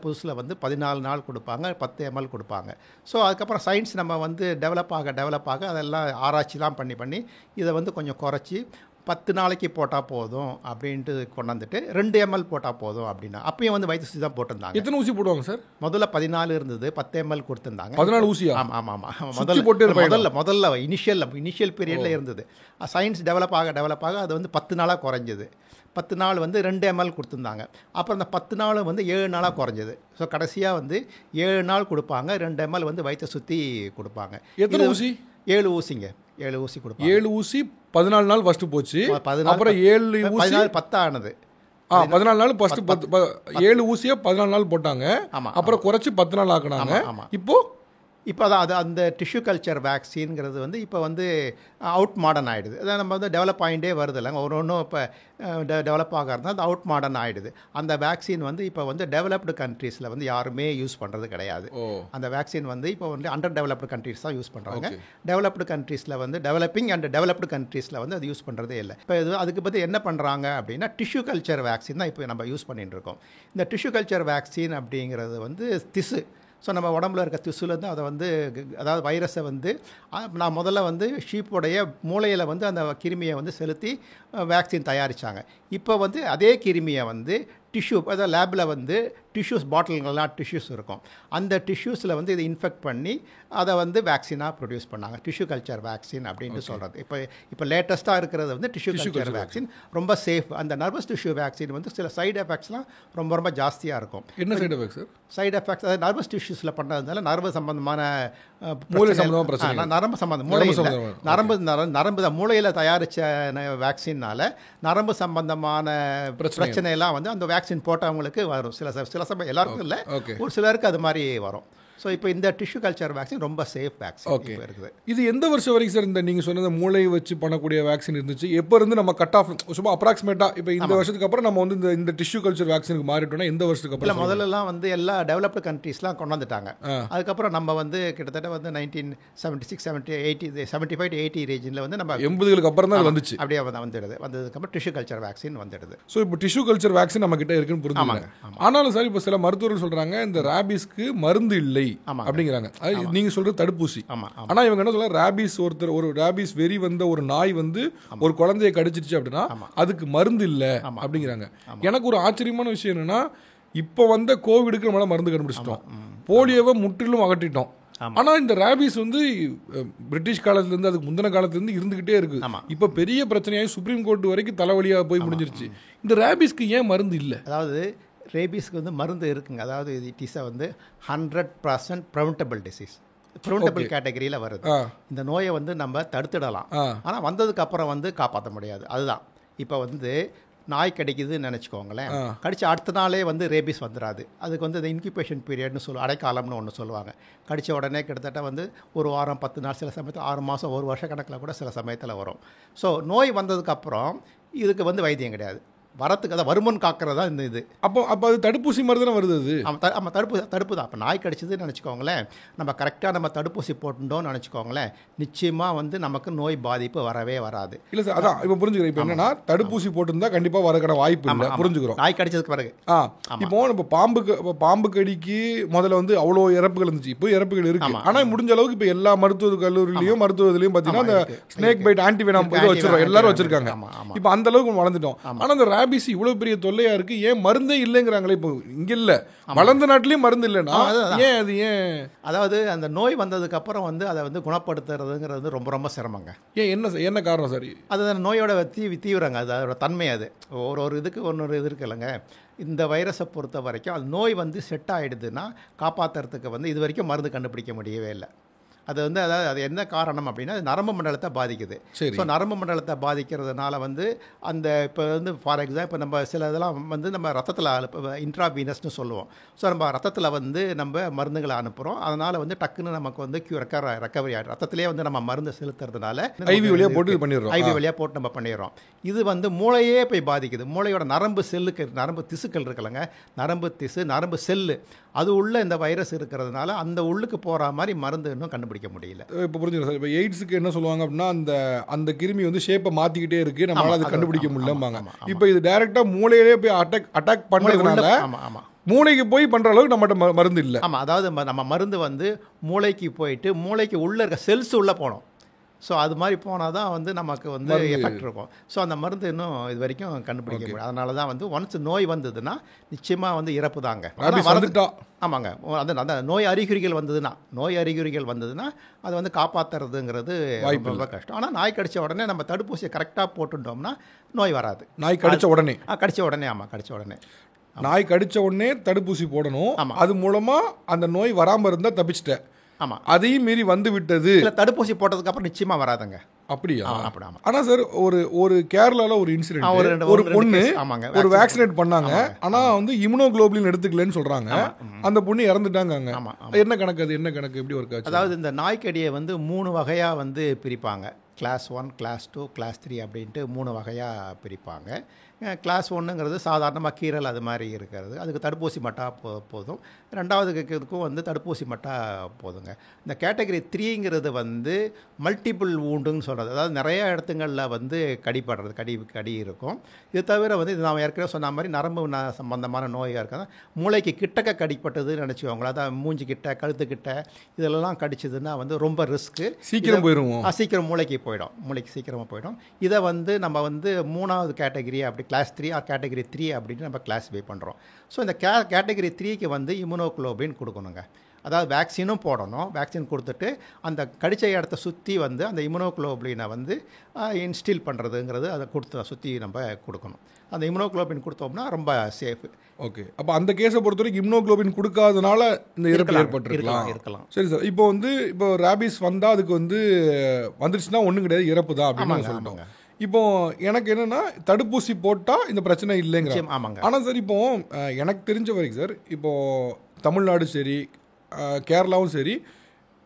புதுசில் வந்து 14 நாள் கொடுப்பாங்க, 10 ml கொடுப்பாங்க. ஸோ அதுக்கப்புறம் சயின்ஸ் நம்ம வந்து டெவலப் ஆக அதெல்லாம் ஆராய்ச்சிலாம் பண்ணி இதை வந்து கொஞ்சம் குறைச்சி 10 நாளைக்கு போட்டால் போதும் அப்படின்ட்டு கொண்டாந்துட்டு 2 ml போட்டால் போதும் அப்படின்னா அப்பயும் வந்து வயிற்று ஊசி தான் போட்டிருந்தாங்க. எத்தனை ஊசி போடுவாங்க சார்? முதல்ல 14 இருந்தது, 10 ml கொடுத்துருந்தாங்க. 14 ஊசியா? ஆமாம். முதல்ல இனிஷியல் பீரியடில் இருந்தது. சயின்ஸ் டெவலப் ஆக அது வந்து 10 நாளாக குறைஞ்சது. 10 நாள் வந்து 2 ml கொடுத்துருந்தாங்க. அப்புறம் அந்த 10 நாள் வந்து 7 நாளாக குறைஞ்சது. ஸோ கடைசியாக வந்து 7 நாள் கொடுப்பாங்க, 2 ml வந்து வயிற்றை சுற்றி கொடுப்பாங்க. எத்தனை ஊசி? 7 ஊசிங்க. 7 ஊசி கொடுப்பாங்க. 7 ஊசி 14 நாள் ஃபர்ஸ்ட் போச்சு. அப்புறம் 7 ஊசி 10 ஆனது. 14 நாள் ஃபர்ஸ்ட் 7 ஊசியை 14 நாள் போட்டாங்க. அப்புறம் குறைச்சி 10 நாள் ஆக்குனாங்க. இப்போ தான் அது அந்த டிஷ்யூ கல்ச்சர் வேக்சின்ங்கிறது வந்து இப்போ வந்து அவுட் மாடர்ன் ஆகிடுது. அதான் நம்ம வந்து டெவலப் ஆகிட்டே வருது இல்லைங்க, ஒன்றும் இப்போ டெவலப் ஆகிறதுனா அது அவுட் மாடர்ன் ஆகிடுது. அந்த வேக்சின் வந்து இப்போ வந்து டெவலப்டு கண்ட்ரீஸில் வந்து யாருமே யூஸ் பண்ணுறது கிடையாது. அந்த வேக்சின் வந்து இப்போ வந்து அண்டர் டெவலப்டு கண்ட்ரீஸ் தான் யூஸ் பண்ணுறாங்க. டெவலப்டு கண்ட்ரீஸில் வந்து டெவலப்பிங் அண்ட் டெவலப்டு கண்ட்ரீஸில் வந்து அது யூஸ் பண்ணுறதே இல்லை. இப்போ இது அதுக்கு பற்றி என்ன பண்ணுறாங்க அப்படின்னா டிஷ்யூ கல்ச்சர் வேக்சின் தான் இப்போ நம்ம யூஸ் பண்ணிட்டு இருக்கோம். இந்த டிஷ்யூ கல்ச்சர் வேக்சின் அப்படிங்கிறது வந்து திசு. ஸோ நம்ம உடம்புல இருக்க திசுலேருந்து அதை வந்து அதாவது வைரஸை வந்து நான் முதல்ல வந்து ஷீப்போடைய மூளையில் வந்து அந்த கிருமியை வந்து செலுத்தி வேக்சின் தயாரித்தாங்க. இப்போ வந்து அதே கிருமியை வந்து டிஷ்யூ, அதாவது லேபில் வந்து டிஷ்யூஸ், பாட்டில்கள்லாம் டிஷ்யூஸ் இருக்கும். அந்த டிஷ்யூஸில் வந்து இதை இன்ஃபெக்ட் பண்ணி அதை வந்து வேக்சினாக ப்ரொடியூஸ் பண்ணாங்க. டிஷ்யூ கல்ச்சர் வேக்சின் அப்படின்னு சொல்கிறது. இப்போ லேட்டஸ்ட்டாக இருக்கிறது வந்து டிஷ்யூ கல்ச்சர் வேக்சின் ரொம்ப சேஃப். அந்த நர்வஸ் டிஷ்யூ வேக்சின் வந்து சில சைடு எஃபெக்ட்ஸ்லாம் ரொம்ப ஜாஸ்தியாக இருக்கும். என்ன சைடு எஃபெக்ட்ஸ்? சைடு எஃபெக்ட்ஸ் அதாவது நர்வஸ் டிஷ்யூஸில் பண்ணுறதுனால நரம்பு சம்பந்தமான நரம்பு சம்பந்தம் நரம்பு மூளையில் தயாரித்த வேக்சின்னால நரம்பு சம்பந்தமான பிரச்சனையெல்லாம் வந்து அந்த வேக்சின் போட்டவங்களுக்கு வரும். சில சமயம் எல்லாருக்கும் இல்லை, ஒரு சிலருக்கு அது மாதிரி வரும். ஸோ இப்போ இந்த டிஷ்யூ கல்ச்சர் வேக்சின் ரொம்ப சேஃப் வேக்சின் இருக்குது. இது எந்த வருஷம் வரைக்கும் சார் இந்த நீங்கள் சொன்னது மூளையை வச்சு பண்ணக்கூடிய வேக்சின் இருந்துச்சு? எப்போ இருந்து நம்ம கட் ஆஃப் சும்மா அப்ராக்சிமேட்டாக இப்போ இந்த வருஷத்துக்கு அப்புறம் நம்ம வந்து இந்த டிஷ்யூ கல்ச்சர் வேக்சினுக்கு மாறிட்டோம்னா எந்த வருஷத்துக்கு அப்புறம்? முதல்லலாம் வந்து எல்லா டெவலப்டு கண்ட்ரீஸ்லாம் கொண்டு வந்துட்டாங்க. அதுக்கப்புறம் நம்ம வந்து கிட்டத்தட்ட வந்து 1976, 75 to 80 ரேஞ்சில் வந்து நம்ம 80களுக்கு அப்புறம் தான் வந்துச்சு. அப்படியே வந்ததுக்கப்புறம் டிஷ்யூ கல்ச்சர் வேக்சின் வந்துடுது. ஸோ இப்போ டிஷ்யூ கல்ச்சர் வேக்சின் நம்ம கிட்ட இருக்குன்னு புரிஞ்சுங்க. ஆனாலும் சார் இப்போ சில மருத்துவர்கள் சொல்கிறாங்க இந்த ரேபிஸ்க்கு மருந்து இல்லை அப்படிங்கிறாங்க. நீங்க சொல்றது தடுப்பூசி. ஆனா இவங்க என்ன சொல்ல, ரேபிஸ் ஒரு ரேபிஸ் வெறி வந்த ஒரு நாய் வந்து ஒரு குழந்தையை கடிச்சிருச்சு அப்படின்னா அதுக்கு மருந்து இல்லை அப்படிங்கிறாங்க. எனக்கு ஒரு ஆச்சரியமான விஷயம் என்னன்னா, இப்போ வந்த கோவிடுக்கு நம்மளால மருந்து கண்டுபிடிச்சிட்டோம், போலியோவை முற்றிலும் அகற்றிட்டோம். ஆனா இந்த ரேபிஸ் வந்து பிரிட்டிஷ் காலத்துல இருந்து அதுக்கு முந்தின காலத்துல இருந்து இருந்துகிட்டே இருக்கு. இப்ப பெரிய பிரச்சனையாகி சுப்ரீம் கோர்ட் வரைக்கும் தலைவலியா போய் முடிஞ்சிருச்சு. இந்த ரேபிஸ்க்கு ஏன் மருந்து இல்லை? அதாவது ரேபிஸ்க்கு வந்து மருந்து இருக்குங்க. அதாவது இட் இஸ் வந்து 100% ப்ரிவென்டபிள் டிசீஸ், ப்ரிவென்டபிள் கேட்டகரியில் வருது. இந்த நோயை வந்து நம்ம தடுத்துடலாம், ஆனால் வந்ததுக்கு அப்புறம் வந்து காப்பாற்ற முடியாது. அதுதான் இப்போ வந்து நாய் கடிக்குதுன்னு நினச்சிக்கோங்களேன், கடிச்சு அடுத்த நாளே வந்து ரேபிஸ் வந்துடாது. அதுக்கு வந்து இந்த இன்குபேஷன் பீரியட்னு அடைக்காலம்னு ஒன்று சொல்லுவாங்க. கடித்த உடனே கிட்டத்தட்ட வந்து ஒரு வாரம், 10 நாள், சில சமயத்தில் 6 மாதம், ஒரு வருஷ கணக்கில் கூட சில சமயத்தில் வரும். ஸோ நோய் வந்ததுக்கப்புறம் இதுக்கு வந்து வைத்தியம் கிடையாது. வரத்துக்கு அதான் வருமுன் காக்கிறது தான் இந்த இது. அப்போ அது தடுப்பூசி மாதிரி தானே வருது அது. ஆமாம் தடுப்பு தான். இப்போ நாய் கடிச்சதுன்னு நினச்சிக்கோங்களேன், நம்ம கரெக்டாக நம்ம தடுப்பூசி போட்டுட்டோம்னு நினச்சிக்கோங்களேன், நிச்சயமாக வந்து நமக்கு நோய் பாதிப்பு வரவே வராது. இல்லை சார், அதான் இப்போ புரிஞ்சுக்கிறேன். இப்போ என்னன்னா தடுப்பூசி போட்டிருந்தா கண்டிப்பாக வரக்கான வாய்ப்பு இல்லை, புரிஞ்சுக்கிறோம். நாய் கடிச்சதுக்கு பிறகு இப்போ நம்ம பாம்பு கடிக்கு முதல்ல வந்து அவ்வளோ இறப்புகள் இருந்துச்சு, இப்போ இறப்புகள் இருக்கு. ஆனால் முடிஞ்ச அளவுக்கு இப்போ எல்லா மருத்துவ கல்லூரிலையும் மருத்துவத்திலையும் பார்த்தீங்கன்னா அந்த ஸ்னேக் பைட் ஆன்டிவெனம் வச்சிருக்கோம், எல்லாரும் வச்சிருக்காங்க. இப்போ அந்த அளவுக்கு வளர்ந்துட்டோம். ஆனால் அந்த ரேபிஸ் இவ்வளவு பெரிய தொல்லையா இருக்கு, ஏன் மருந்தே இல்லைங்கிறாங்களே. இப்போ இங்க இல்ல, வளர்ந்த நாட்டிலயும் மருந்து இல்லைன்னா ஏன் அது ஏன்? அதாவது அந்த நோய் வந்ததுக்கு அப்புறம் வந்து அதை வந்து குணப்படுத்துறதுங்கிறது ரொம்ப ரொம்ப சிரமங்க. ஏன் என்ன காரணம் சார்? அது அந்த நோயோட தீவிரங்க, அது அதோட தன்மை. அது ஒரு இதுக்கு ஒன்று இது இருக்குல்லங்க. இந்த வைரஸை பொறுத்த வரைக்கும் அது நோய் வந்து செட் ஆகிடுதுன்னா காப்பாற்றுறதுக்கு வந்து இது வரைக்கும் மருந்து கண்டுபிடிக்க முடியவே இல்லை. அது வந்து அதாவது அது என்ன காரணம் அப்படின்னா, அது நரம்பு மண்டலத்தை பாதிக்குது. ஸோ நரம்பு மண்டலத்தை பாதிக்கிறதுனால வந்து அந்த இப்போ வந்து ஃபார் எக்ஸாம்பிள் இப்போ நம்ம சில இதெல்லாம் வந்து நம்ம ரத்தத்தில் இன்ட்ராவீனஸ்னு சொல்லுவோம். ஸோ நம்ம ரத்தத்தில் வந்து நம்ம மருந்துகளை அனுப்புகிறோம். அதனால் வந்து டக்குன்னு நமக்கு வந்து ரெக்கவரி ஆகிடும். ரத்தத்திலே வந்து நம்ம மருந்து செலுத்துறதுனால ஐவி வழியாக போட்டு பண்ணிடுறோம். ஐவி வழியாக போட்டு நம்ம பண்ணிடுறோம். இது வந்து மூளையே போய் பாதிக்குது. மூளையோட நரம்பு திசுக்கள் இருக்குல்லங்க, நரம்பு திசு, நரம்பு செல்லு, அது உள்ள இந்த வைரஸ் இருக்கிறதுனால அந்த உள்ளுக்கு போகிற மாதிரி மருந்து இன்னும் கண்டுபிடிக்க முடியல. இப்போ புரிஞ்சுங்க சார். இப்போ எய்ட்ஸுக்கு என்ன சொல்லுவாங்க அப்படின்னா, அந்த கிருமி வந்து ஷேப்பை மாற்றிக்கிட்டே இருக்கு, நம்மளால அதை கண்டுபிடிக்க முடியலம்பாங்க. இப்போ இது டைரெக்டாக மூளையிலே போய் அட்டாக் பண்ணுறதுனால மூளைக்கு போய் பண்ணுற அளவுக்கு நம்மகிட்ட மருந்து இல்லை. ஆமாம், அதாவது நம்ம மருந்து வந்து மூளைக்கு போயிட்டு மூளைக்கு உள்ளே இருக்க செல்ஸ் உள்ளே போனோம். ஸோ அது மாதிரி போனால் தான் வந்து நமக்கு வந்து எஃபெக்ட் இருக்கும். ஸோ அந்த மருந்து இன்னும் இது வரைக்கும் கண்டுபிடிக்க முடியும். அதனால தான் வந்து ஒன்ஸ் நோய் வந்ததுன்னா நிச்சயமாக வந்து இறப்பு தாங்க. ஆமாங்க, அந்த நோய் அறிகுறிகள் வந்ததுன்னா அதை வந்து காப்பாற்றுறதுங்கிறது ரொம்ப கஷ்டம். ஆனால் நாய் கடித்த உடனே நம்ம தடுப்பூசியை கரெக்டாக போட்டுட்டோம்னா நோய் வராது. நாய் கடித்த உடனே ஆமாம், கடித்த உடனே நாய் கடித்த உடனே தடுப்பூசி போடணும். அது மூலமாக அந்த நோய் வராமல் இருந்தால் தப்பிச்சிட்டேன். ஆமாம், அதையும் மீறி வந்து விட்டது. தடுப்பூசி போட்டதுக்கு அப்புறம் நிச்சயமா வராதுங்க. அப்படியா? ஆனா சார், ஒரு கேரளால ஒரு இன்சிடென்ட், ஒரு பொண்ணு ஒரு வேக்சினேட் பண்ணாங்க. ஆனா வந்து இம்யூனோகுளோபுலின் எடுத்துக்கலன்னு சொல்றாங்க. அந்த பொண்ணு இறந்துட்டாங்க. என்ன கணக்கு? அது என்ன கணக்கு? எப்படி ஒரு காட்சி? அதாவது இந்த நாய்க்கடியை வந்து 3 வகையா வந்து பிரிப்பாங்க. கிளாஸ் 1, கிளாஸ் 2, கிளாஸ் 3 அப்படின்ட்டு 3 வகையாக பிரிப்பாங்க. கிளாஸ் 1ங்கிறது சாதாரணமாக கீரல் அது மாதிரி இருக்கிறது, அதுக்கு தடுப்பூசி மட்டும் போதும். ரெண்டாவதுக்கும் வந்து தடுப்பூசி மட்டும் போதுங்க. இந்த கேட்டகரி 3ங்கிறது வந்து மல்டிபிள் வூண்டுன்னு சொல்கிறது, அதாவது நிறைய இடத்துங்களில் வந்து கடி இருக்கும். இது தவிர வந்து இது நான் ஏற்கனவே சொன்ன மாதிரி நரம்பு சம்பந்தமான நோயாக இருக்காது. மூளைக்கு கிட்டக்க கடிப்பட்டதுன்னு நினச்சிக்கோங்களேன், அதாவது மூஞ்சிக்கிட்ட, கழுத்துக்கிட்ட இதெல்லாம் கடிச்சதுன்னா வந்து ரொம்ப ரிஸ்க்கு. சீக்கிரம் மூளைக்கு சீக்கிரமாக போயிடும். இதை வந்து நம்ம வந்து 3வது கேட்டகரி அப்படி கிளாஸ் 3 ஆர் கேட்டகரி 3 அப்படின்னு நம்ம கிளாஸிஃபை பண்ணுறோம். ஸோ இந்த கேட்டகரி 3க்கு வந்து இம்யூனோகுளோபின் கொடுக்கணுங்க. அதாவது வேக்சினும் போடணும். வேக்சின் கொடுத்துட்டு அந்த கடிச்ச இடத்த சுற்றி வந்து அந்த இம்யூனோகுளோபினை வந்து இன்ஸ்டில் பண்ணுறதுங்கிறது அதை சுற்றி நம்ம கொடுக்கணும். அந்த இம்யூனோகுளோபின் கொடுத்தோம்னா ரொம்ப சேஃபு. ஓகே, அப்போ அந்த கேஸை பொறுத்த வரைக்கும் இம்யூனோகுளோபின் கொடுக்காதனால இந்த இறப்பு ஏற்பட்டிருக்கலாம். சரி சார், இப்போ ரேபிஸ் வந்தால் அதுக்கு வந்து வந்துருச்சுன்னா ஒன்றும் கிடையாது, இறப்பு தான் அப்படின்னு சொல்லிட்டோம். இப்போ எனக்கு என்னன்னா, தடுப்பூசி போட்டால் இந்த பிரச்சனை இல்லைங்க. ஆமாங்க. ஆனால் சார், இப்போ எனக்கு தெரிஞ்ச வரைக்கும் சார், இப்போ தமிழ்நாடு சரி, கேரளாவும் சரி,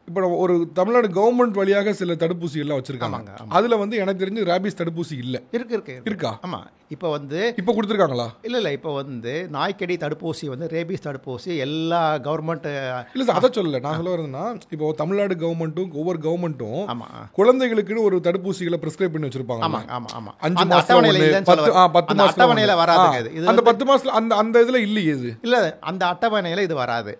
இப்போ ஒரு தமிழ்நாடு கவர்மெண்ட் வழியாக சில தடுப்பூசி எல்லாம் வச்சிருக்காங்க. அதுல வந்து எனக்கு தெரிஞ்சு ரேபிஸ் தடுப்பூசி இல்ல. இருக்கா? ஆமா, இப்போ கொடுத்துருக்காங்களா? இல்ல இப்போ வந்து நாய்க்கடி தடுப்பூசி வந்து ரேபிஸ் தடுப்பூசி எல்லா கவர்மெண்ட் இல்ல சார், அதை சொல்லல. நான் சொல்ல வரேன்னா, இப்போ தமிழ்நாடு கவர்மெண்ட்டும் ஒவ்வொரு கவர்மெண்ட்டும் குழந்தைகளுக்குன்னு ஒரு தடுப்பூசிகளை பிரிஸ்கிரைப் பண்ணி வச்சிருப்பாங்க. 5 மாசம் 10 மாசம் அட்டவணையில வராது. அந்த 10 மாசத்துல அந்த இதுல இல்லையே. இல்ல, அந்த அட்டவணையில இது வராது.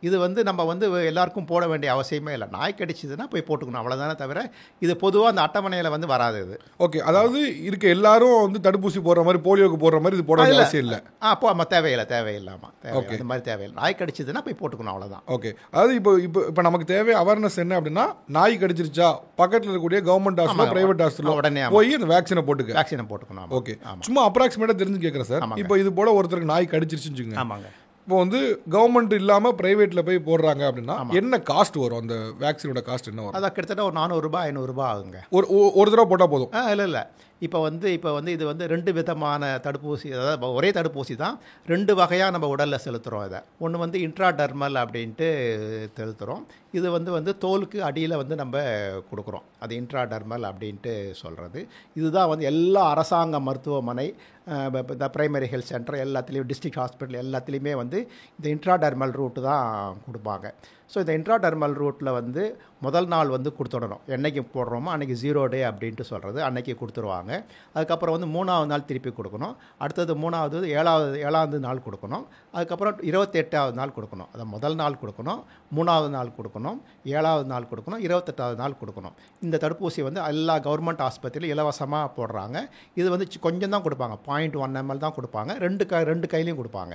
இது வந்து நம்ம வந்து எல்லாருக்கும் போட வேண்டிய அவசியமே இல்லை. நாய் கடிச்சதுன்னா போய் போட்டுக்கணும், அவ்வளோதானே தவிர இது பொதுவாக அந்த அட்டவணையில் வந்து வராது இது. ஓகே, அதாவது இருக்க எல்லாரும் வந்து தடுப்பூசி போடுற மாதிரி, போலியோக்கு போடுற மாதிரி இது போட அவசியம் இல்லை. அப்போ நம்ம தேவையில்லாமல் இந்த மாதிரி தேவையில்லை. நாய் கடிச்சதுன்னா போய் போட்டுக்கணும், அவ்வளோதான். ஓகே, அதாவது இப்போ நமக்கு தேவை அவேர்னஸ் என்ன அப்படின்னா, நாய் கடிச்சிருச்சா பக்கத்தில் இருக்கக்கூடிய கவர்மெண்ட் ஹாஸ்பிட்டல், பிரைவேட் ஹாஸ்பிட்டல் உடனே போய் அந்த வேக்சினை போட்டுக்கணும். ஓகே, சும்மா அப்ராக்சிமேட்டாக தெரிஞ்சு கேட்குறேன் சார். இப்போ இது போல ஒருத்தருக்கு நாய் கடிச்சிருச்சுங்க. ஆமாங்க. இப்போ வந்து கவர்மெண்ட் இல்லாமல் ப்ரைவேட்டில் போய் போடுறாங்க அப்படின்னா என்ன காஸ்ட் வரும்? அந்த வேக்சினோட காஸ்ட் என்ன வரும்? அதான் கிட்டத்தட்ட ஒரு 400 ரூபாய் 500 ரூபாய் ஆகுங்க. ஒரு தடவை போட்டால் போதும்? இல்லை இப்போ வந்து இது வந்து 2 விதமான தடுப்பூசி, அதாவது ஒரே தடுப்பூசி தான் 2 வகையாக நம்ம உடலில் செலுத்துகிறோம். இதை ஒன்று வந்து இன்ட்ராடர்மல் அப்படின்ட்டு செலுத்துகிறோம். இது வந்து தோலுக்கு அடியில் வந்து நம்ம கொடுக்குறோம். அது இன்ட்ராடர்மல் அப்படின்ட்டு சொல்கிறது. இதுதான் வந்து எல்லா அரசாங்க மருத்துவமனை, இந்த பிரைமரி ஹெல்த் சென்டர் எல்லாத்துலேயும், டிஸ்ட்ரிக்ட் ஹாஸ்பிட்டல் எல்லாத்துலேயுமே வந்து இந்த இன்ட்ராடர்மல் ரூட்டு தான் கொடுப்பாங்க. ஸோ இந்த இன்ட்ராடர்மல் ரூட்டில் வந்து முதல் நாள் வந்து கொடுத்துடணும். என்னைக்கு போடுறோமோ அன்றைக்கி 0 டே அப்படின்ட்டு சொல்கிறது, அன்றைக்கி கொடுத்துருவாங்க. அதுக்கப்புறம் வந்து 3ஆவது நாள் திருப்பி கொடுக்கணும். அடுத்தது 3ஆவது 7ஆவது நாள் கொடுக்கணும். அதுக்கப்புறம் 28ஆவது நாள் கொடுக்கணும். அதை முதல் நாள் கொடுக்கணும், 3ஆவது நாள் கொடுக்கணும், 7ஆவது நாள் கொடுக்கணும், 28ஆவது நாள் கொடுக்கணும். இந்த தடுப்பூசி வந்து எல்லா கவர்மெண்ட் ஆஸ்பத்திரியிலும் இலவசமாக போடுறாங்க. இது வந்து கொஞ்சம் தான் கொடுப்பாங்க, 0.1 ml தான் கொடுப்பாங்க. ரெண்டு கையிலையும் கொடுப்பாங்க.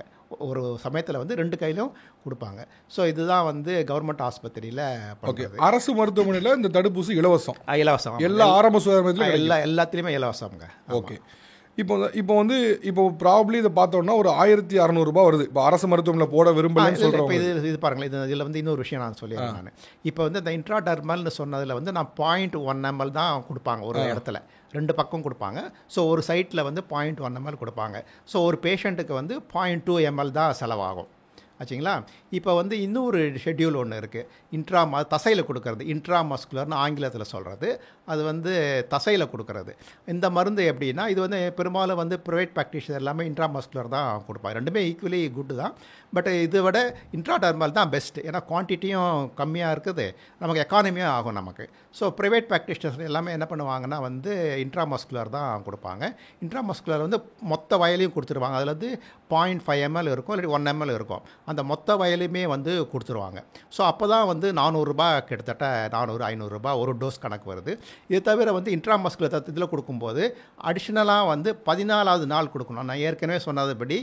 ஒரு சமயத்தில் வந்து 2 கையிலும் கொடுப்பாங்க. ஸோ இதுதான் வந்து கவர்மெண்ட் ஆஸ்பத்திரியில் பண்ணுறது. அரசு மருத்துவமனையில் இந்த தடுப்பூசி இலவசம். இலவசம் எல்லா ஆரம்ப சுகாதாரத்திலும் எல்லாத்துலேயுமே இலவசம்ங்க. ஓகே. இப்போ ப்ராப்ளி இதை பார்த்தோம்னா ஒரு 1600 ரூபாய் வருது. இப்போ அரசு மருத்துவமனையில் போட விரும்பலன்னு சொல்கிறோம். இது பாருங்களேன், இதில் வந்து இன்னொரு விஷயம் நான் சொல்லிடுறேன். நான் இப்போ வந்து இந்த இன்ட்ராடர்மல்னு சொன்னதில் வந்து நான் 0.1 ml தான் கொடுப்பாங்க ஒரு இடத்துல, 2 பக்கம் கொடுப்பாங்க. ஸோ ஒரு சைட்டில் வந்து 0.1 ml கொடுப்பாங்க. ஸோ ஒரு பேஷண்ட்டுக்கு வந்து 0.2 ml தான் செலவாகும். ஆச்சுங்களா? இப்போ வந்து இன்னொரு ஷெட்யூல் ஒன்று இருக்குது, தசையில் கொடுக்கறது, இன்ட்ராமஸ்குலர்னு ஆங்கிலத்தில் சொல்கிறது. அது வந்து தசையில் கொடுக்கறது. இந்த மருந்து எப்படின்னா, இது வந்து பெரும்பாலும் வந்து ப்ரைவேட் ப்ராக்டிஷனர் எல்லாமே இன்ட்ராமஸ்குலர் தான் கொடுப்பாங்க. ரெண்டுமே ஈக்குவலி குட்டு தான். பட் இதை விட இன்ட்ராடர்மல் தான் பெஸ்ட்டு. ஏன்னா குவான்டிட்டியும் கம்மியாக இருக்குது, நமக்கு எக்கானமியும் ஆகும் நமக்கு. ஸோ ப்ரைவேட் ப்ராக்டிஷனர்ஸ் எல்லாமே என்ன பண்ணுவாங்கன்னா வந்து இன்ட்ராமஸ்குலர் தான் கொடுப்பாங்க. இன்ட்ராமஸ்குலர் வந்து மொத்த வயலையும் கொடுத்துருவாங்க. அதில் வந்து 0.5 ml இருக்கும், இல்லாட்டி 1 ml இருக்கும். அந்த மொத்த வயலுமே வந்து கொடுத்துருவாங்க. ஸோ அப்போ தான் வந்து 400 ரூபாய், கிட்டத்தட்ட 400-500 ரூபாய் ஒரு டோஸ் கணக்கு வருது. இது தவிர வந்து இன்ட்ராமஸ்குலர் இதில் கொடுக்கும்போது அடிஷ்னலாக வந்து 14ஆவது நாள் கொடுக்கணும். நான் ஏற்கனவே சொன்னதுபடி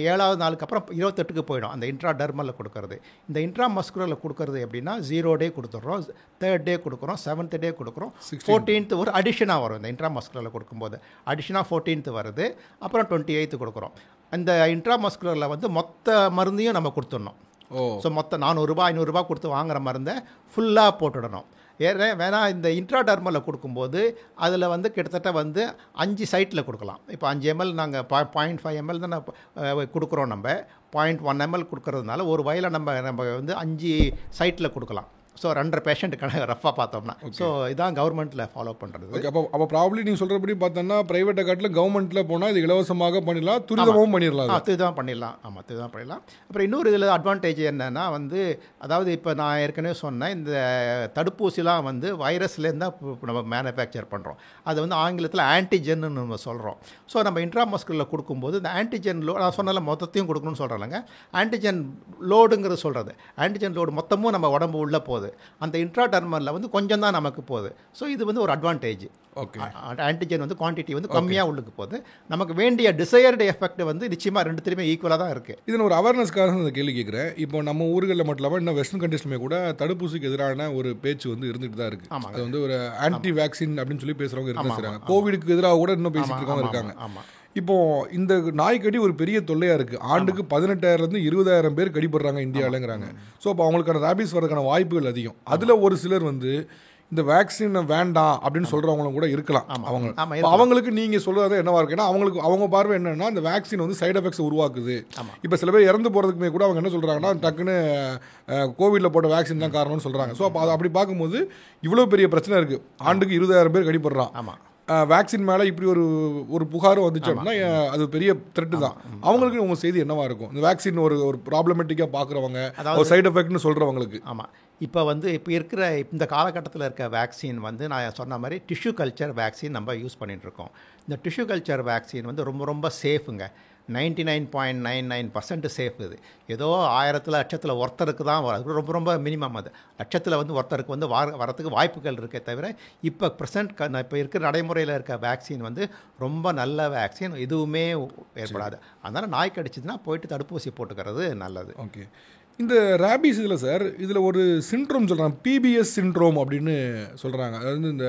7ஆவது நாளுக்கு அப்புறம் 28க்கு போயிடும் அந்த இன்ட்ராடர்மலில் கொடுக்கறது. இந்த இன்ட்ராமஸ்குலரில் கொடுக்கறது எப்படின்னா 0 டே கொடுத்துட்றோம், 3rd டே கொடுக்குறோம், 7th டே கொடுக்குறோம், 14th ஒரு அடிஷனாக வரும். இந்த இன்ட்ராமஸ்குலரில் கொடுக்கும்போது அடிஷனாக 14th வருது, அப்புறம் 28th கொடுக்குறோம். இந்த இன்ட்ராமஸ்குலரில் வந்து மொத்த மருந்தையும் நம்ம கொடுத்துடணும். ஸோ மொத்தம் 400 ரூபாய் 500 ரூபாய் கொடுத்து வாங்குகிற மருந்தை ஃபுல்லாக போட்டுடணும். வேணா இந்த இன்ட்ராடர்மலில் கொடுக்கும்போது அதில் வந்து கிட்டத்தட்ட வந்து 5 சைட்டில் கொடுக்கலாம். இப்போ 5 ml நாங்கள் 0.5 ml தான் கொடுக்குறோம். நம்ம 0.1 ml கொடுக்கறதுனால ஒரு வயலை நம்ம வந்து 5 சைட்டில் கொடுக்கலாம். ஸோ 2 பேஷண்ட் கணக்கு ரஃபாக பார்த்தோம்னா. ஸோ இதான் கவர்மெண்ட்டில் ஃபாலோ பண்ணுறது. ஓகே. அப்போ ப்ராப்ளி நீங்கள் சொல்கிறபடி பார்த்தோன்னா ப்ரைவேட்டை காட்டில் கவர்மெண்ட்டில் போனால் இது இலவசமாக பண்ணிடலாம், துரிதமாகவும் பண்ணிடலாம். துரிதமாக பண்ணிடலாம். ஆமாம், துரிதமாக பண்ணிடலாம். அப்புறம் இன்னொரு இதில் அட்வான்டேஜ் என்னென்னா வந்து, அதாவது இப்போ நான் ஏற்கனவே சொன்னேன், இந்த தடுப்பூசிலாம் வந்து வைரஸ்லேருந்து தான் நம்ம மேனுஃபேக்சர் பண்ணுறோம். அது வந்து ஆங்கிலத்தில் ஆன்டிஜென்னு நம்ம சொல்கிறோம். ஸோ நம்ம இன்ட்ராமஸ்குலரில் கொடுக்கும்போது இந்த ஆன்டிஜென் லோடு, நான் சொன்னால மொத்தத்தையும் கொடுக்கணும்னு சொல்கிறேங்க. ஆன்டிஜென் லோடுங்கிறது சொல்கிறது, ஆன்டிஜென் லோடு மொத்தமும் நம்ம உடம்பு உள்ளே போகுது. அந்த இன்ட்ராடர்மலில் வந்து கொஞ்சம் தான் நமக்கு போகுது. ஸோ இது வந்து ஒரு அட்வான்டேஜ். ஓகே. ஆன்டிஜென் வந்து குவான்டிட்டி வந்து கம்மியாக உள்ளுக்கு போகுது. நமக்கு வேண்டிய டிசையர்டு எஃபெக்ட் வந்து நிச்சயமாக ரெண்டுத்துலையுமே ஈக்குவலாக தான் இருக்குது. இதில் ஒரு அவேர்னஸ்க்காக இந்த கேள்வி கேட்குறேன். இப்போ நம்ம ஊர்களில் மட்டும் இல்லாமல் இன்னும் வெஸ்டர்ன் கண்ட்ரீஸ்லுமே கூட தடுப்பூசிக்கு எதிரான ஒரு பேச்சு வந்து இருந்துகிட்டு தான் இருக்குது. அது வந்து ஒரு ஆன்டி வேக்சின் அப்படின்னு சொல்லி பேசுகிறவங்க இருக்காங்க. கோவிடுக்கு எதிராக கூட இன்னும் பேசிட்டு இருக்கவங்க இருக்காங்க. இப்போ இந்த நாய்க்கடி ஒரு பெரிய தொல்லையாக இருக்குது. ஆண்டுக்கு 18,000 to 20,000 பேர் கடிபடுறாங்க இந்தியாவிலங்கிறாங்க. ஸோ அப்போ அவங்களுக்கான ரேபிஸ் வரதுக்கான வாய்ப்புகள் அதிகம். அதில் ஒரு சிலர் வந்து இந்த வேக்சின் வேண்டாம் அப்படின்னு சொல்கிறவங்களும் கூட இருக்கலாம். அவங்களுக்கு நீங்கள் சொல்கிறது என்னவா இருக்குன்னா, அவங்க பார்வை என்னன்னா, இந்த வேக்சின் வந்து சைடு எஃபெக்ட்ஸ் உருவாக்குது. இப்போ சில பேர் இறந்து போகிறதுக்குமே கூட அவங்க என்ன சொல்கிறாங்கன்னா, டக்குன்னு கோவிடில் போட்ட வேக்சின் தான் காரணம்னு சொல்கிறாங்க. ஸோ அப்போ அப்படி பார்க்கும்போது இவ்வளோ பெரிய பிரச்சனை இருக்குது. ஆண்டுக்கு 20,000 பேர் கடிபடுறான். வேக்சின் மேலே இப்படி ஒரு புகாரும் வந்துச்சு அப்படின்னா அது பெரிய த்ரெட்டு தான். அவங்களுக்கு உங்கள் செய்தி என்னவா இருக்கும்? இந்த வேக்சின் ஒரு ப்ராப்ளமேட்டிக்காக பார்க்குறவங்க, ஒரு சைடு எஃபெக்ட்னு சொல்கிறவங்களுக்கு. ஆமாம், இப்போ இருக்கிற இந்த காலகட்டத்தில் இருக்க வேக்சின் வந்து நான் சொன்ன மாதிரி டிஷ்யூ கல்ச்சர் வேக்சின் நம்ம யூஸ் பண்ணிகிட்ருக்கோம். இந்த டிஷ்யூ கல்ச்சர் வேக்சின் வந்து ரொம்ப ரொம்ப சேஃபுங்க. 99.99% சேஃப். இது ஏதோ 1000 லட்சத்தில் ஒருத்தருக்கு தான் வரும். ரொம்ப ரொம்ப மினிமம். அது லட்சத்தில் வந்து ஒருத்தருக்கு வந்து வரத்துக்கு வாய்ப்புகள் இருக்கே தவிர, இப்போ இப்போ இருக்கிற நடைமுறையில் இருக்க வேக்சின் வந்து ரொம்ப நல்ல வேக்சின், எதுவுமே ஏற்படாது. அதனால் நாய் கடிச்சதுன்னா போயிட்டு தடுப்பூசி போட்டுக்கிறது நல்லது. ஓகே. இந்த ரேபிஸ் இதில் சார், இதில் ஒரு சிண்ட்ரோம் சொல்கிறாங்க, பிபிஎஸ் சிண்ட்ரோம் அப்படின்னு சொல்கிறாங்க. அதாவது இந்த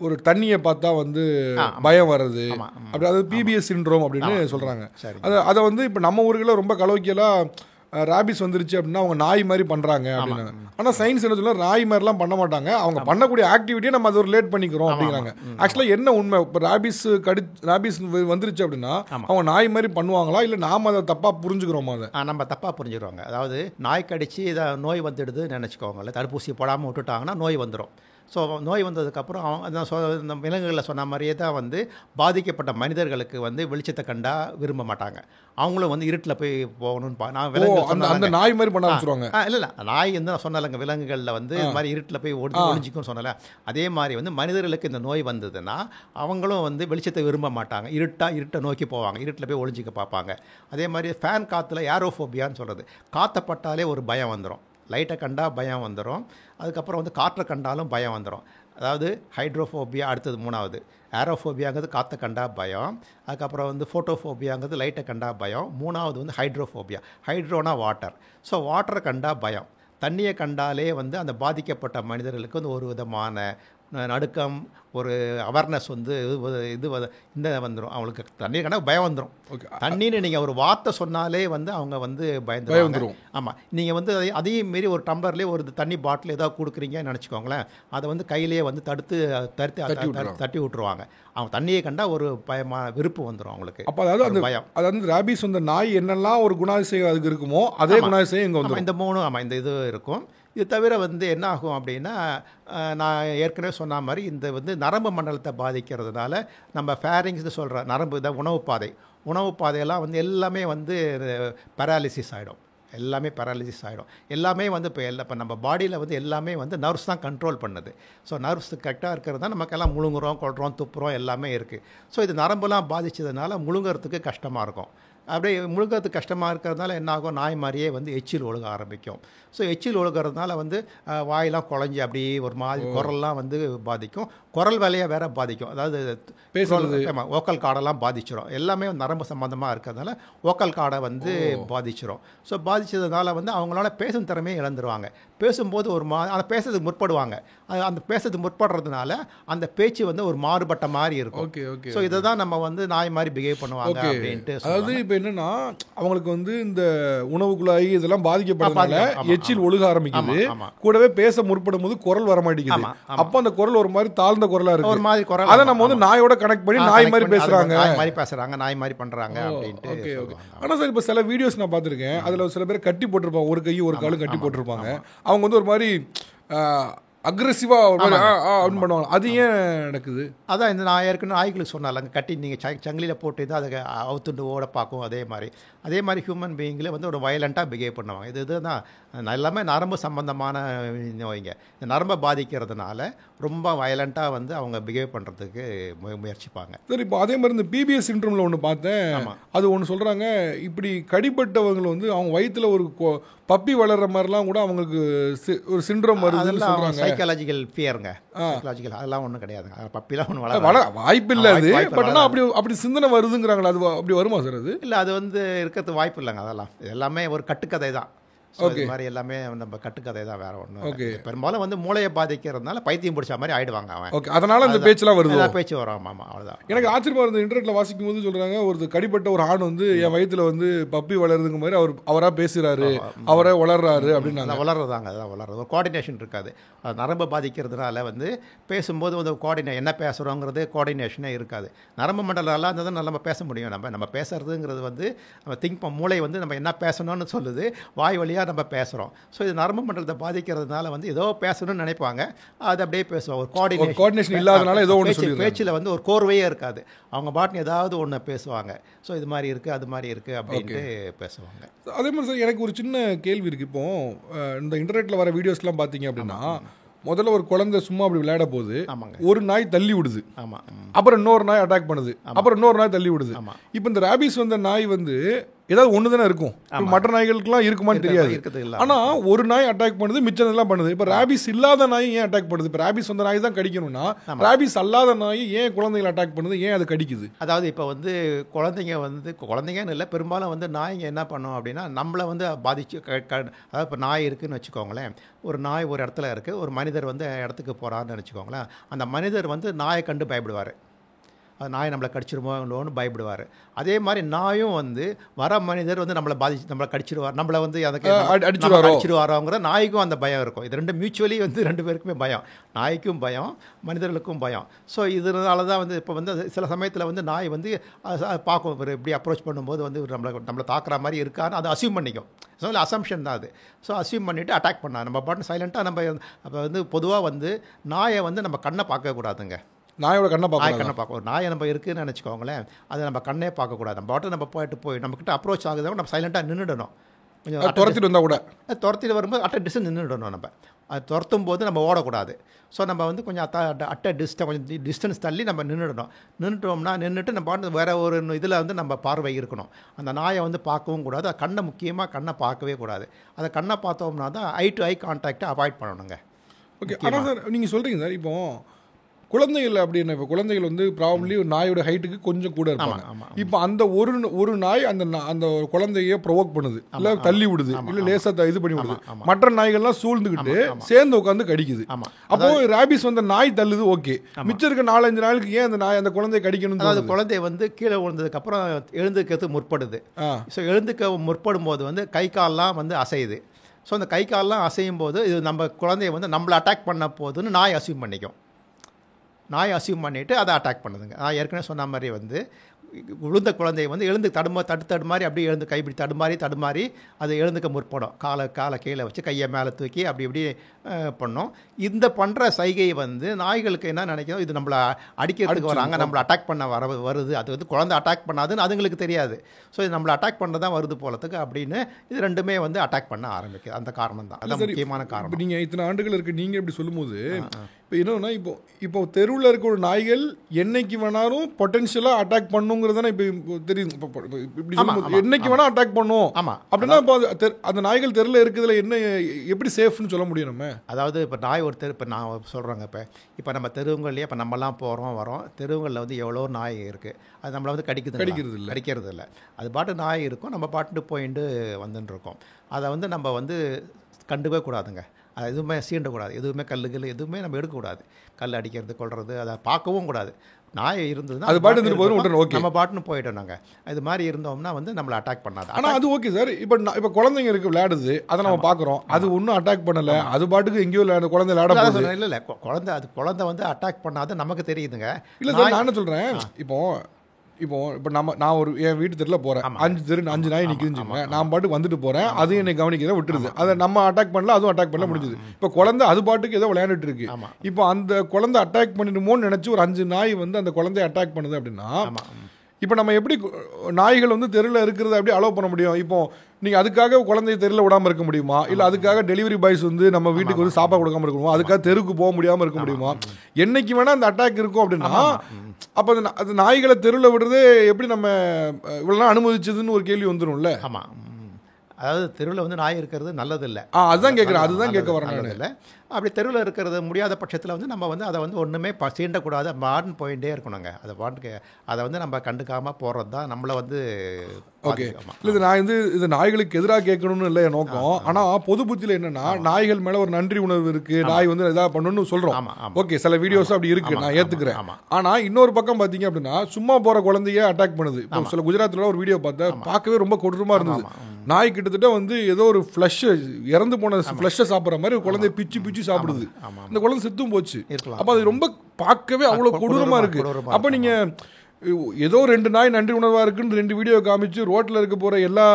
ஒரு தண்ணியை பார்த்தா வந்து பயம் வர்றது, அப்படி அதாவது பிபிஎஸ் சிண்ட்ரோம் அப்படின்னு சொல்கிறாங்க. அதை வந்து இப்போ நம்ம ஊர்களில் ரொம்ப கலோக்கியலாக ராபிஸ் வந்துருச்சு அப்படின்னா அவங்க நாய் மாதிரி பண்ணுறாங்க அப்படின்னு. ஆனால் சயின்ஸ் என்ன சொல்ல நாய் மாதிரிலாம் பண்ண மாட்டாங்க, அவங்க பண்ணக்கூடிய ஆக்டிவிட்டியை நம்ம அதை ரிலேட் பண்ணிக்கிறோம் அப்படிங்கிறாங்க. ஆக்சுவலாக என்ன உண்மை, இப்போ ராபிஸ் வந்துருச்சு அப்படின்னா அவங்க நாய் மாதிரி பண்ணுவாங்களா, இல்லை நாம் அதை தப்பாக புரிஞ்சுக்கிறோமா? அதை நம்ம தப்பாக புரிஞ்சுக்கிறோங்க. அதாவது நாய் கடிச்சு இதை நோய் வந்துடுதுன்னு நினச்சிக்கோங்களேன், தடுப்பூசி போடாமல் விட்டுட்டாங்கன்னா நோய் வந்துடும். ஸோ நோய் வந்ததுக்கப்புறம் இந்த விலங்குகளில் சொன்ன மாதிரியே தான் வந்து பாதிக்கப்பட்ட மனிதர்களுக்கு வந்து வெளிச்சத்தை கண்டா விரும்ப மாட்டாங்க. அவங்களும் வந்து இருட்டில் போய் போகணும்னு நான் அந்த நாய் மாதிரி பண்ண ஆரம்பிச்சிருவாங்க. இல்லை நாய் வந்து நான் சொன்னலைங்க, விலங்குகளில் வந்து இந்த மாதிரி இருட்டில் போய் ஒழிஞ்சிக்கும் சொன்னல, அதே மாதிரி வந்து மனிதர்களுக்கு இந்த நோய் வந்ததுன்னா அவங்களும் வந்து வெளிச்சத்தை விரும்ப மாட்டாங்க, இருட்டை நோக்கி போவாங்க, இருட்டில் போய் ஒழிஞ்சிக்க பார்ப்பாங்க. அதே மாதிரி ஃபேன் காற்றுல ஏரோஃபோபியான்னு சொல்கிறது, காற்றை பட்டாலே ஒரு பயம் வந்துடும், லைட்டை கண்டா பயம் வந்துடும், அதுக்கப்புறம் வந்து காற்றை கண்டாலும் பயம் வந்துடும். அதாவது ஹைட்ரோஃபோபியா அடுத்தது 3வது, ஏரோஃபோபியாங்கிறது காற்றை கண்டா பயம், அதுக்கப்புறம் வந்து ஃபோட்டோஃபோபியாங்கிறது லைட்டை கண்டா பயம், 3வது வந்து ஹைட்ரோஃபோபியா, ஹைட்ரோனா வாட்டர். ஸோ வாட்டரை கண்டா பயம், தண்ணியை கண்டாலே வந்து அந்த பாதிக்கப்பட்ட மனிதர்களுக்கு வந்து ஒரு விதமான நடுக்கம், ஒரு அவேர்னஸ் வந்து இது இந்த வந்துடும், அவங்களுக்கு தண்ணியை கண்டா பயம் வந்துடும். தண்ணின்னு நீங்கள் ஒரு வார்த்தை சொன்னாலே வந்து அவங்க வந்து பயந்துடும். ஆமாம், நீங்கள் வந்து அதையும் மீறி ஒரு டம்ளர்லேயே ஒரு தண்ணி பாட்டில் ஏதாவது கொடுக்குறீங்கன்னு நினச்சிக்கோங்களேன், அதை வந்து கையிலேயே வந்து தட்டி விட்டுருவாங்க. அவங்க தண்ணியை கண்டா ஒரு விருப்பு வந்துடும் அவங்களுக்கு. அப்போ அதாவது அந்த பயம், அதாவது ராபிஸ் வந்த நாய் என்னெல்லாம் ஒரு குணாதிசயம் அதுக்கு இருக்குமோ அதே குணாதிசயம் இங்கே வந்து இந்த 3 இந்த இது இருக்கும். இது தவிர வந்து என்ன ஆகும் அப்படின்னா, நான் ஏற்கனவே சொன்ன மாதிரி இந்த வந்து நரம்பு மண்டலத்தை பாதிக்கிறதுனால நம்ம ஃபேரிங்ஸ்னு சொல்கிற நரம்பு தான் உணவு பாதையெல்லாம் வந்து எல்லாமே வந்து பேராலிசிஸ் ஆகிடும், எல்லாமே வந்து இப்போ நம்ம பாடியில் வந்து எல்லாமே வந்து நர்வ்ஸ் தான் கண்ட்ரோல் பண்ணுது. ஸோ நர்வ்ஸ் கரெக்டாக இருக்கிறது தான் நமக்கெல்லாம் முழுங்குறோம், கொள்கிறோம், துப்புறோம், எல்லாமே இருக்குது. ஸோ இது நரம்புலாம் பாதித்ததுனால முழுங்கிறதுக்கு கஷ்டமாக இருக்கும். அப்படியே முழுங்கிறதுக்கு கஷ்டமாக இருக்கிறதுனால என்ன ஆகும், நாய் மாதிரியே வந்து எச்சில் ஒழுக ஆரம்பிக்கும். ஸோ எச்சில் ஒழுகிறதுனால வந்து வாயெல்லாம் குழஞ்சி அப்படியே ஒரு மாதிரி குரல்லாம் வந்து பாதிக்கும், குரல் வேலையை வேற பாதிக்கும், அதாவது பேசுறது ஓக்கல் கார்டெல்லாம் பாதிச்சிடும். எல்லாமே நரம்பு சம்மந்தமாக இருக்கிறதுனால ஓக்கல் கார்டை வந்து பாதிச்சிடும். ஸோ பாதிச்சதுனால வந்து அவங்களால பேசும் திறமையை இழந்துருவாங்க. பேசும்போது ஒரு அந்த பேசுறதுக்கு முற்படுவாங்க, அந்த பேசுறதுக்கு முற்படுறதுனால அந்த பேச்சு வந்து ஒரு மாறுபட்ட மாதிரி இருக்கும். ஸோ இதை தான் நம்ம வந்து நாய் மாதிரி பிஹேவ் பண்ணுவாங்க அப்படின்ட்டு. அதாவது இப்போ என்னன்னா அவங்களுக்கு வந்து இந்த உணவு குழாய் இதெல்லாம் பாதிக்கப்படுறதுனால எச்சில் ஒழுக ஆரம்பிக்குது, கூடவே பேச முற்படும் போது குரல் வர மாட்டேங்குது. அப்போ அந்த குரல் ஒரு மாதிரி தாழ்ந்த குரலா இருக்கு, ஒரு மாதிரி குரல், அதை நம்ம வந்து நாயோட கனெக்ட் பண்ணி நாய் மாதிரி பேசுறாங்க, நாய் மாதிரி பண்றாங்க அப்படின்ட்டு. ஆனா சார் இப்போ சில வீடியோஸ் நான் பார்த்துருக்கேன், அதுல சில பேர் கட்டி போட்டிருப்பாங்க, ஒரு கையும் ஒரு காலும் கட்டி போட்டிருப்பாங்க, அவங்க வந்து ஒரு மாதிரி அக்ரெசிவாக அப்படின்னு பண்ணுவாங்க. அது ஏன் நடக்குது? அதான் இந்த நான் ஏற்கனவே நாய்களுக்கு சொன்னால அங்கே கட்டி நீங்கள் சங்கிலியில் போட்டு தான் அதை அவுத்துண்டு ஓட பார்க்கும். அதே மாதிரி ஹியூமன் பீயிங்கில் வந்து ஒரு வயலண்ட்டாக பிஹேவ் பண்ணுவாங்க. இதுதான் எல்லாமே நரம்பு சம்பந்தமான நோய்ங்க. இந்த நரம்பை பாதிக்கிறதுனால ரொம்ப வயலண்ட்டாக வந்து அவங்க பிஹேவ் பண்ணுறதுக்கு முயற்சிப்பாங்க. சரி, இப்போ அதே மாதிரி இந்த பிபிஎஸ் சிண்ட்ரோமில் ஒன்று பார்த்தேன், அது ஒன்று சொல்கிறாங்க, இப்படி கடிப்பட்டவங்க வந்து அவங்க வயிற்றில் ஒரு பப்பி வளர்கிற மாதிரிலாம் கூட அவங்களுக்கு ஒரு சிண்ட்ரோம் வருதுன்னு சொல்கிறாங்க. சைக்காலஜிக்கல் ஃபியருங்க, சைக்காலஜிக்கல் அதெல்லாம் ஒன்றும் கிடையாதுங்க, பப்பிலாம் ஒன்றும் வாய்ப்பு இல்லை. அது பட் ஆனால் அப்படி சிந்தனை வருதுங்கிறாங்களா, அது அப்படி வருமா சார்? அது இல்லை, அது வந்து இருக்கிறது வாய்ப்பு இல்லைங்க. அதெல்லாம் எல்லாமே ஒரு கட்டுக்கதை தான். இது மாதிரி எல்லாமே நம்ம கட்டுக்கதை தான், வேற ஒன்று. பெரும்பாலும் வந்து மூளையை பாதிக்கிறதுனால பைத்தியம் பிடிச்ச மாதிரி ஆயிடுவாங்க அவன். ஓகே, அதனால இந்த பேச்செல்லாம் வருது, பேச்சு வரும். ஆமாம், அவ்வளோதான். எனக்கு ஆச்சரியமா இருந்தது, இன்டர்நெட்டில் வாசிக்கும் போது சொல்கிறாங்க, ஒரு கடிப்பட்ட ஒரு ஆண் வந்து என் வயிற்றுல வந்து பப்பி வளருதுங்க மாதிரி அவராக பேசுகிறாரு, அவரே வளர்றாரு அப்படின்னு. வளர்றதாங்க, அதுதான் வளர்றது. ஒரு கோஆர்டினேஷன் இருக்காது. நரம்பு பாதிக்கிறதுனால வந்து பேசும்போது வந்து என்ன பேசுகிறோங்கிறது கோஆர்டினேஷனே இருக்காது. நரம்பு மண்டலம் நல்லா இருந்தால் தான் நம்ம பேச முடியும். நம்ம பேசுறதுங்கிறது வந்து நம்ம மூளை வந்து நம்ம என்ன பேசணும்னு சொல்லுது, வாய் வழியாக நம்ம பேசுகிறோம். ஸோ இது நரம்பு மண்டலத்தை பாதிக்கிறதுனால வந்து ஏதோ பேசணும்னு நினைப்பாங்க, அது அப்படியே பேசுவோம். ஒரு கோஆர்டினேஷன் இல்லாதனால ஏதோ ஒன்று பேச்சில் வந்து ஒரு கோர்வையே இருக்காது, அவங்க பாட்டுன்னு ஏதாவது ஒன்று பேசுவாங்க. ஸோ இது மாதிரி இருக்குது, அது மாதிரி இருக்குது அப்படின்ட்டு பேசுவாங்க. அதே மாதிரி சார் எனக்கு ஒரு சின்ன கேள்வி இருக்குது. இப்போ இந்த இன்டர்நெட்டில் வர வீடியோஸ்லாம் பார்த்தீங்க அப்படின்னா, முதல்ல ஒரு குழந்தை சும்மா அப்படி விளையாட போகுது, ஒரு நாய் தள்ளி விடுது, அப்புறம் இன்னொரு நாய் அட்டாக் பண்ணுது, அப்புறம் இன்னொரு நாய் தள்ளி விடுது. இப்போ இந்த ராபிஸ் வந்த நாய் வந்து ஏதாவது ஒன்று தானே இருக்கும், மற்ற நாய்களுக்குலாம் இருக்குமான்னு தெரியாது. ஆனால் ஒரு நாய் அட்டாக் பண்ணுது, மிச்சம் எல்லாம் பண்ணுது. இப்போ ராபிஸ் இல்லாத நாய் ஏன் அட்டாக் பண்ணுது? இப்போ ராபிஸ் வந்த நாய் தான் கடிக்கணும்னா ராபிஸ் அல்லாத நாய் ஏன் குழந்தைகளை அட்டாக் பண்ணுது, ஏன் அது கடிக்குது? அதாவது இப்போ வந்து குழந்தைங்கன்னு இல்லை, பெரும்பாலும் வந்து நாய்ங்க என்ன பண்ணும் அப்படின்னா நம்மளை வந்து பாதிச்சு, அதாவது இப்போ நாய் இருக்குதுன்னு வச்சுக்கோங்களேன், ஒரு நாய் ஒரு இடத்துல இருக்குது, ஒரு மனிதர் வந்து இடத்துக்கு போகிறான்னு வச்சுக்கோங்களேன், அந்த மனிதர் வந்து நாயை கண்டு பயப்படுவார். அது நாய் நம்மளை கடிச்சிருமோன்னு பயப்படுவார். அதே மாதிரி நாயும் வந்து வர மனிதர் வந்து நம்மளை கடிச்சிடுவார், நம்மளை வந்து அதுக்கு அடிச்சிடுவாரோங்கிற நாய்க்கும் அந்த பயம் இருக்கும். இது ரெண்டு மியூச்சுவலி வந்து ரெண்டு பேருக்குமே பயம், நாய்க்கும் பயம் மனிதர்களுக்கும் பயம். ஸோ இதனால தான் வந்து இப்போ வந்து சில சமயத்தில் வந்து நாய் வந்து பார்க்கும், ஒரு இப்படி அப்ரோச் பண்ணும்போது வந்து நம்மளை தாக்குற மாதிரி இருக்கான்னு அதை அசியூம் பண்ணிக்கும். ஸோ இல்லை அசம்ஷன் தான் அது. ஸோ அசியூம் பண்ணிவிட்டு அட்டாக் பண்ணால் நம்ம பாட்டு சைலண்ட்டாக நம்ம அப்போ வந்து பொதுவாக வந்து நாயை வந்து நம்ம கண்ணை பார்க்கக்கூடாதுங்க. நாயோட கண்ணை பார்க்க ஒரு நாயை நம்ம இருக்குதுன்னு நினச்சிக்கோங்களேன், அதை நம்ம கண்ணே பார்க்கக்கூடாது. நம்ம பாட்டு நம்ம போய் நம்மக்கிட்ட அப்ரோச் ஆகுது, நம்ம சைலண்ட்டாக நின்றுடணும். கொஞ்சம் துரத்திட்டு வந்தால் கூட துரத்திட்டு வரும்போது அட்ட டிஸ்டன்ஸ் நின்றுடணும். நம்ம அது துரத்தும் போது நம்ம ஓடக்கூடாது. ஸோ நம்ம வந்து கொஞ்சம் கொஞ்சம் டிஸ்டன்ஸ் தள்ளி நம்ம நின்றுட்டோம்னா நின்றுட்டு நம்ம பாட்டு வேறு ஒரு இதில் வந்து நம்ம பார்வை இருக்கணும். அந்த நாயை வந்து பார்க்கவும் கூடாது, அது கண்ணை முக்கியமாக கண்ணை பார்க்கவே கூடாது. அதை கண்ணை பார்த்தோம்னா தான் ஐ டு ஐ கான்டாக்டை அவாய்ட் பண்ணணுங்க. ஓகே. ஆனால் சார் நீங்கள் சொல்கிறீங்க சார், இப்போ குழந்தைகள் அப்படின்னு, இப்போ குழந்தைகள் வந்து ப்ராபப்ளி ஒரு நாயோட ஹைட்டுக்கு கொஞ்சம் கூட இருப்பாங்க. இப்போ அந்த ஒரு நாய் அந்த குழந்தைய ப்ரொவோக் பண்ணுது, இல்லை தள்ளி விடுது, இல்லை லேசாக இது பண்ணி விடுது, மற்ற நாய்கள்லாம் சூழ்ந்துக்கிட்டு சேர்ந்து உட்காந்து கடிக்குது. அப்போ ரேபிஸ் வந்த நாய் தள்ளுது, ஓகே. மிச்சம் இருக்க 4-5 நாளுக்கு ஏன் அந்த குழந்தைய கடிக்கணும்? அதாவது குழந்தை வந்து கீழே விழுந்ததுக்கப்புறம் எழுந்துக்கிறது முற்படுது. ஸோ எழுந்துக்க முற்படும் போது வந்து கை கால்லாம் வந்து அசையுது. ஸோ அந்த கை கால்லாம் அசையும் போது இது நம்ம குழந்தைய வந்து நம்மளை அட்டாக் பண்ண போதுன்னு நாய் அசியூம் பண்ணிக்கும். நாய் அசியூம் பண்ணிவிட்டு அதை அட்டாக் பண்ணுதுங்க. நான் ஏற்கனவே சொன்ன மாதிரி வந்து விழுந்த குழந்தையை வந்து எழுந்து தடுமாறி அப்படியே எழுந்து கைப்பிடி தடுமாறி அதை எழுந்துக்க முற்படும். காலை கீழே வச்சு கையை மேலே தூக்கி அப்படி பண்ணோம். இந்த பண்ணுற சைகையை வந்து நாய்களுக்கு என்ன நினைக்கிறோம், இது நம்மளை அடிக்கிறதுக்கு வராங்க, நம்மளை அட்டாக் பண்ண வருது. அது வந்து குழந்தை அட்டாக் பண்ணாதுன்னு அதுங்களுக்கு தெரியாது. ஸோ இது நம்மளை அட்டாக் பண்ண தான் வருது போலத்துக்கு அப்படின்னு இது ரெண்டுமே வந்து அட்டாக் பண்ண ஆரம்பிக்குது. அந்த காரணம் தான், அதான் முக்கியமான காரணம். நீங்கள் இத்தனை ஆண்டுகள் இருக்குது, நீங்கள் இப்படி சொல்லும்போது இப்போ என்னன்னா, இப்போ தெருவில் இருக்க ஒரு நாய்கள் என்னைக்கு வேணாலும் பொட்டன்ஷியலாக அட்டாக் பண்ணுங்கிறதானே இப்போ தெரியும். இப்படி சொல்லும்போது என்னைக்கு வேணால் அட்டாக் பண்ணும் அப்படின்னா இப்போ அந்த நாய்கள் தெருவில் இருக்குதுல என்ன எப்படி சேஃப்னு சொல்ல முடியும் நம்ம? அதாவது இப்போ நாய் ஒரு இப்போ நான் சொல்கிறேங்க, இப்போ நம்ம தெருவுங்கள்லேயே இப்போ நம்மலாம் வரோம், தெருவுங்களில் வந்து எவ்வளோ நாய் இருக்குது, அது நம்மளை வந்து கடிக்கிறது இல்லை. அது பாட்டு நாய் இருக்கும், நம்ம பாட்டு போயிட்டு வந்துட்டு இருக்கோம். அதை வந்து நம்ம வந்து கண்டுக்கவே கூடாதுங்க. அது எதுவுமே சீண்டக்கூடாது, எதுவுமே கல்லுகள் எதுவுமே நம்ம எடுக்கக்கூடாது. கல் அடிக்கிறது கொள்வது அதை பார்க்கவும் கூடாது. நாய் இருந்ததுன்னா அது பாட்டு போதும், நம்ம பாட்டுன்னு போயிட்டோம். நாங்கள் இது மாதிரி இருந்தோம்னா வந்து நம்மளை அட்டாக் பண்ணாது. ஆனால் அது ஓகே சார். இப்போ குழந்தைங்க இருக்கு விளையாடுது, அதை நம்ம பார்க்குறோம், அது ஒன்றும் அட்டாக் பண்ணலை, அது பாட்டுக்கு எங்கேயோ குழந்தை விளையாட இல்லை குழந்தை வந்து அட்டாக் பண்ணாது நமக்கு தெரியுதுங்க. இல்லை சார், நான் என்ன சொல்கிறேன், இப்போ நான் ஒரு என் வீட்டு தெருவில் போகிறேன், 5 நாய் நிற்குதுன்னு, நான் பாட்டுக்கு வந்துட்டு போகிறேன், அது என்னை கவனிக்கிறத விட்டுருது, அதை நம்ம அட்டாக் பண்ணல, அதுவும் அட்டாக் பண்ணல, முடிஞ்சுது. இப்போ குழந்தை அது பாட்டுக்கு ஏதோ விளையாண்டுட்டு இருக்கு. இப்போ அந்த குழந்தை அட்டாக் பண்ணிடுமோன்னு நினச்சி ஒரு 5 நாய் வந்து அந்த குழந்தைய அட்டாக் பண்ணுது அப்படின்னா, இப்போ நம்ம எப்படி நாய்கள் வந்து தெருவில் இருக்கிறத எப்படி அலோவ் பண்ண முடியும்? இப்போ நீங்கள் அதுக்காக குழந்தைய தெருவில் விடாமல் இருக்க முடியுமா? இல்லை அதுக்காக டெலிவரி பாய்ஸ் வந்து நம்ம வீட்டுக்கு வந்து சாப்பாடு கொடுக்காம இருக்கணுமா? அதுக்காக தெருக்கு போக முடியாமல் இருக்க முடியுமா? என்னைக்கு வேணால் அந்த அட்டாக் இருக்கும் அப்படின்னா, அப்போ அது நாய்களை தெருவில் விடுறதே எப்படி நம்ம இவ்வளோ அனுமதிச்சதுன்னு ஒரு கேள்வி வந்துடும்ல. ஆமாம், அதாவது தெருவில் வந்து நாய் இருக்கிறது நல்லதில்லை. அதுதான் கேட்குறேன், அதுதான் கேட்க வரேன். இல்லை அப்படி தெருவில் இருக்கிறது முடியாத பட்சத்தில் வந்து நம்ம வந்து அதை வந்து ஒன்றுமே சீண்டக்கூடாது, மாடுன்னு போயிட்டே இருக்கணுங்க. அதை பாட்டுக்கு அதை வந்து நம்ம கண்டுக்காமல் போகிறது தான் நம்மளை வந்து ஓகே. இல்லை நான் வந்து இது நாய்களுக்கு எதிராக கேட்கணும்னு இல்லை என் நோக்கம். ஆனால் பொது புத்தியில் என்னன்னா, நாய்கள் மேலே ஒரு நன்றி உணர்வு இருக்குது, நாய் வந்து எதாவது பண்ணணும்னு சொல்கிறோம். ஓகே, சில வீடியோஸ் அப்படி இருக்குது, நான் ஏற்றுக்கிறேன். ஆனால் இன்னொரு பக்கம் பார்த்தீங்க அப்படின்னா, சும்மா போகிற குழந்தைய அட்டாக் பண்ணுது. இப்போ சில குஜராத்தில் ஒரு வீடியோ பார்த்தேன், பார்க்கவே ரொம்ப கொடூரமாக இருந்தது. நாய் கிட்டத்தட்ட வந்து ஏதோ ஒரு ஃப்ளஷ் இறந்து போன ஃப்ளஷை சாப்பிட்ற மாதிரி ஒரு குழந்தைய பிச்சு சாப்பிடுது. இந்த குழந்தை செத்தும் போச்சு. அப்போ அது ரொம்ப பார்க்கவே அவ்வளோ கொடூரமா இருக்கு. அப்போ நீங்க ஏதோ 2 நாய் நன்றி உணர்வா இருக்குன்னு 2 வீடியோ காமிச்சு ரோட்ல இருக்க போற எல்லா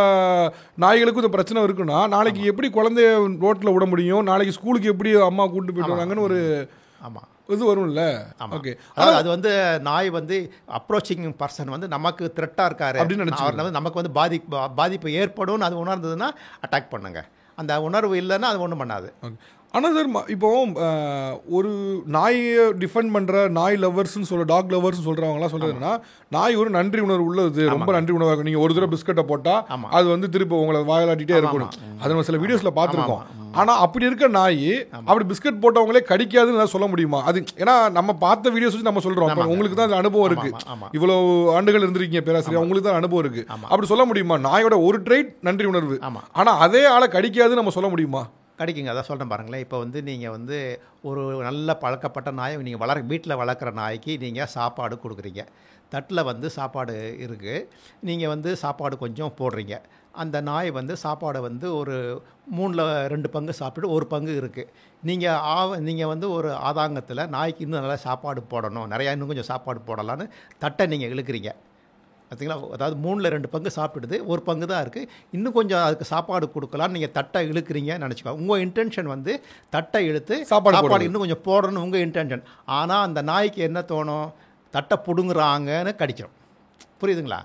நாய்களுக்கும் இந்த பிரச்சனை இருக்குன்னா, நாளைக்கு எப்படி குழந்தைய ரோட்ல விட முடியும்? நாளைக்கு ஸ்கூலுக்கு எப்படி அம்மா கூட்டு போயிட்டு வராங்கன்னு ஒரு இது வரும்ல. ஓகே, அது வந்து நாய் வந்து அப்ரோச்சிங் பர்சன் வந்து நமக்கு த்ரெட்டாக இருக்காரு அப்படின்னு நமக்கு வந்து பாதிப்பு ஏற்படும் அது உணர்ந்ததுன்னா அட்டாக் பண்ணுங்க. அந்த உணர்வு இல்லைன்னா அது ஒன்றும் பண்ணாது. ஆனால் சார், இப்போ ஒரு நாயை டிஃபெண்ட் பண்ணுற நாய் லவர்ஸ்ன்னு டாக் லவர்ஸ்ன்னு சொல்கிறவங்களாம் சொல்கிறதுன்னா, நாய் ஒரு நன்றி உணர்வு உள்ளது, ரொம்ப நன்றி உணர்வாக இருக்கும். நீங்கள் ஒரு தடவை பிஸ்கட்டை போட்டால் அது வந்து திருப்பி உங்களை வாயிலாட்டிகிட்டே இருக்கணும். அது நம்ம சில வீடியோஸில் பார்த்துருக்கோம். ஆனால் அப்படி இருக்க நாய் அப்படி பிஸ்கட் போட்டவங்களே கடிக்காதுன்னு சொல்ல முடியுமா? அது ஏன்னா நம்ம பார்த்த வீடியோஸ் வச்சு நம்ம சொல்கிறோம், உங்களுக்கு தான் அனுபவம் இருக்குது, இவ்வளோ ஆண்டுகள் இருந்திருக்கீங்க பேராசிரியர், உங்களுக்கு தான் அனுபவம் இருக்குது, அப்படி சொல்ல முடியுமா? நாயோட ஒரு ட்ரைட் நன்றி உணர்வு, ஆனால் அதே ஆளை கடிக்காதுன்னு நம்ம சொல்ல முடியுமா? கிடைக்குங்க. அதான் சொல்கிறேன் பாருங்களேன். இப்போ வந்து நீங்கள் வந்து ஒரு நல்ல பழக்கப்பட்ட நாயை நீங்கள் வீட்டில் வளர்க்குற நாய்க்கு நீங்கள் சாப்பாடு கொடுக்குறீங்க. தட்டில் வந்து சாப்பாடு இருக்குது. நீங்கள் வந்து சாப்பாடு கொஞ்சம் போடுறீங்க. அந்த நாய் வந்து சாப்பாடை வந்து ஒரு 3ல் 2 பங்கு சாப்பிட்டு 1 பங்கு இருக்குது. நீங்கள் வந்து ஒரு ஆதாங்கத்தில் நாய்க்கு இன்னும் நல்லா சாப்பாடு போடணும், நிறையா இன்னும் கொஞ்சம் சாப்பாடு போடலான்னு தட்டை நீங்கள் இழுக்கிறீங்க. பார்த்தீங்களா? அதாவது 3ல் 2 பங்கு சாப்பிடுது, 1 பங்கு தான் இருக்குது. இன்னும் கொஞ்சம் அதுக்கு சாப்பாடு கொடுக்கலான்னு நீங்கள் தட்டை இழுக்கிறீங்கன்னு நினச்சிக்கோங்க. உங்கள் இன்டென்ஷன் வந்து தட்டை இழுத்து சாப்பாடு இன்னும் கொஞ்சம் போடணும்னு உங்கள் இன்டென்ஷன். ஆனால் அந்த நாய்க்கு என்ன தோணும்? தட்டை பிடுங்குறாங்கன்னு கடிச்சிடும். புரியுதுங்களா?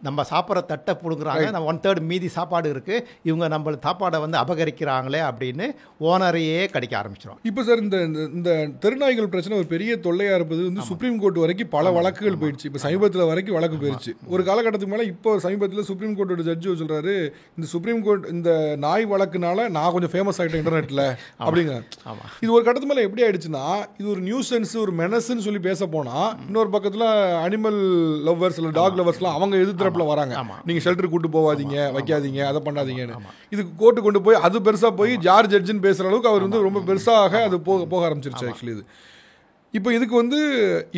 நம்ம சாப்பிட்ற தட்டை பிடுங்குறாங்க, நம்ம 1/3 மீதி சாப்பாடு இருக்குது, இவங்க நம்ம சாப்பாடை வந்து அபகரிக்கிறாங்களே அப்படின்னு ஓனரையே கடிக்க ஆரம்பிச்சிடும். இப்போ சார் இந்த இந்த தெருநாய்கள் பிரச்சனை ஒரு பெரிய தொல்லையாக இருப்பது வந்து சுப்ரீம் கோர்ட் வரைக்கும் பல வழக்குகள் போயிடுச்சு. இப்போ சமீபத்தில் வரைக்கும் வழக்கு போயிடுச்சு. ஒரு காலகட்டத்துக்கு மேலே இப்போ சமீபத்தில் சுப்ரீம் கோர்ட்டோட ஜட்ஜு சொல்கிறாரு, இந்த சுப்ரீம் கோர்ட் இந்த நாய் வழக்குனால நான் கொஞ்சம் ஃபேமஸ் ஆகிட்டேன் இன்டர்நெட்டில் அப்படிங்க. இது ஒரு கட்டத்து மேலே எப்படி ஆயிடுச்சுன்னா, இது ஒரு நியூசன்ஸ் ஒரு மெனஸ்ன்னு சொல்லி பேச போனால் இன்னொரு பக்கத்தில் அனிமல் லவ்வர்ஸ் இல்லை டாக் லவ்வர்ஸ்லாம் அவங்க எதிர்த்து வராங்க. நீங்க ஷெல்டர் கூட்டு போவாதீங்க, வைக்காதீங்க, அதை பண்ணாதீங்கன்னு. இதுக்கு கோர்ட்டு கொண்டு போய் அது பெருசா போய் ஜார்ஜ் ஜட்ஜின்னு பேசுற அளவுக்கு அவர் வந்து ரொம்ப பெருசாக அது போக ஆரம்பிச்சிருச்சு. ஆக்சுவலி இது இப்போ இதுக்கு வந்து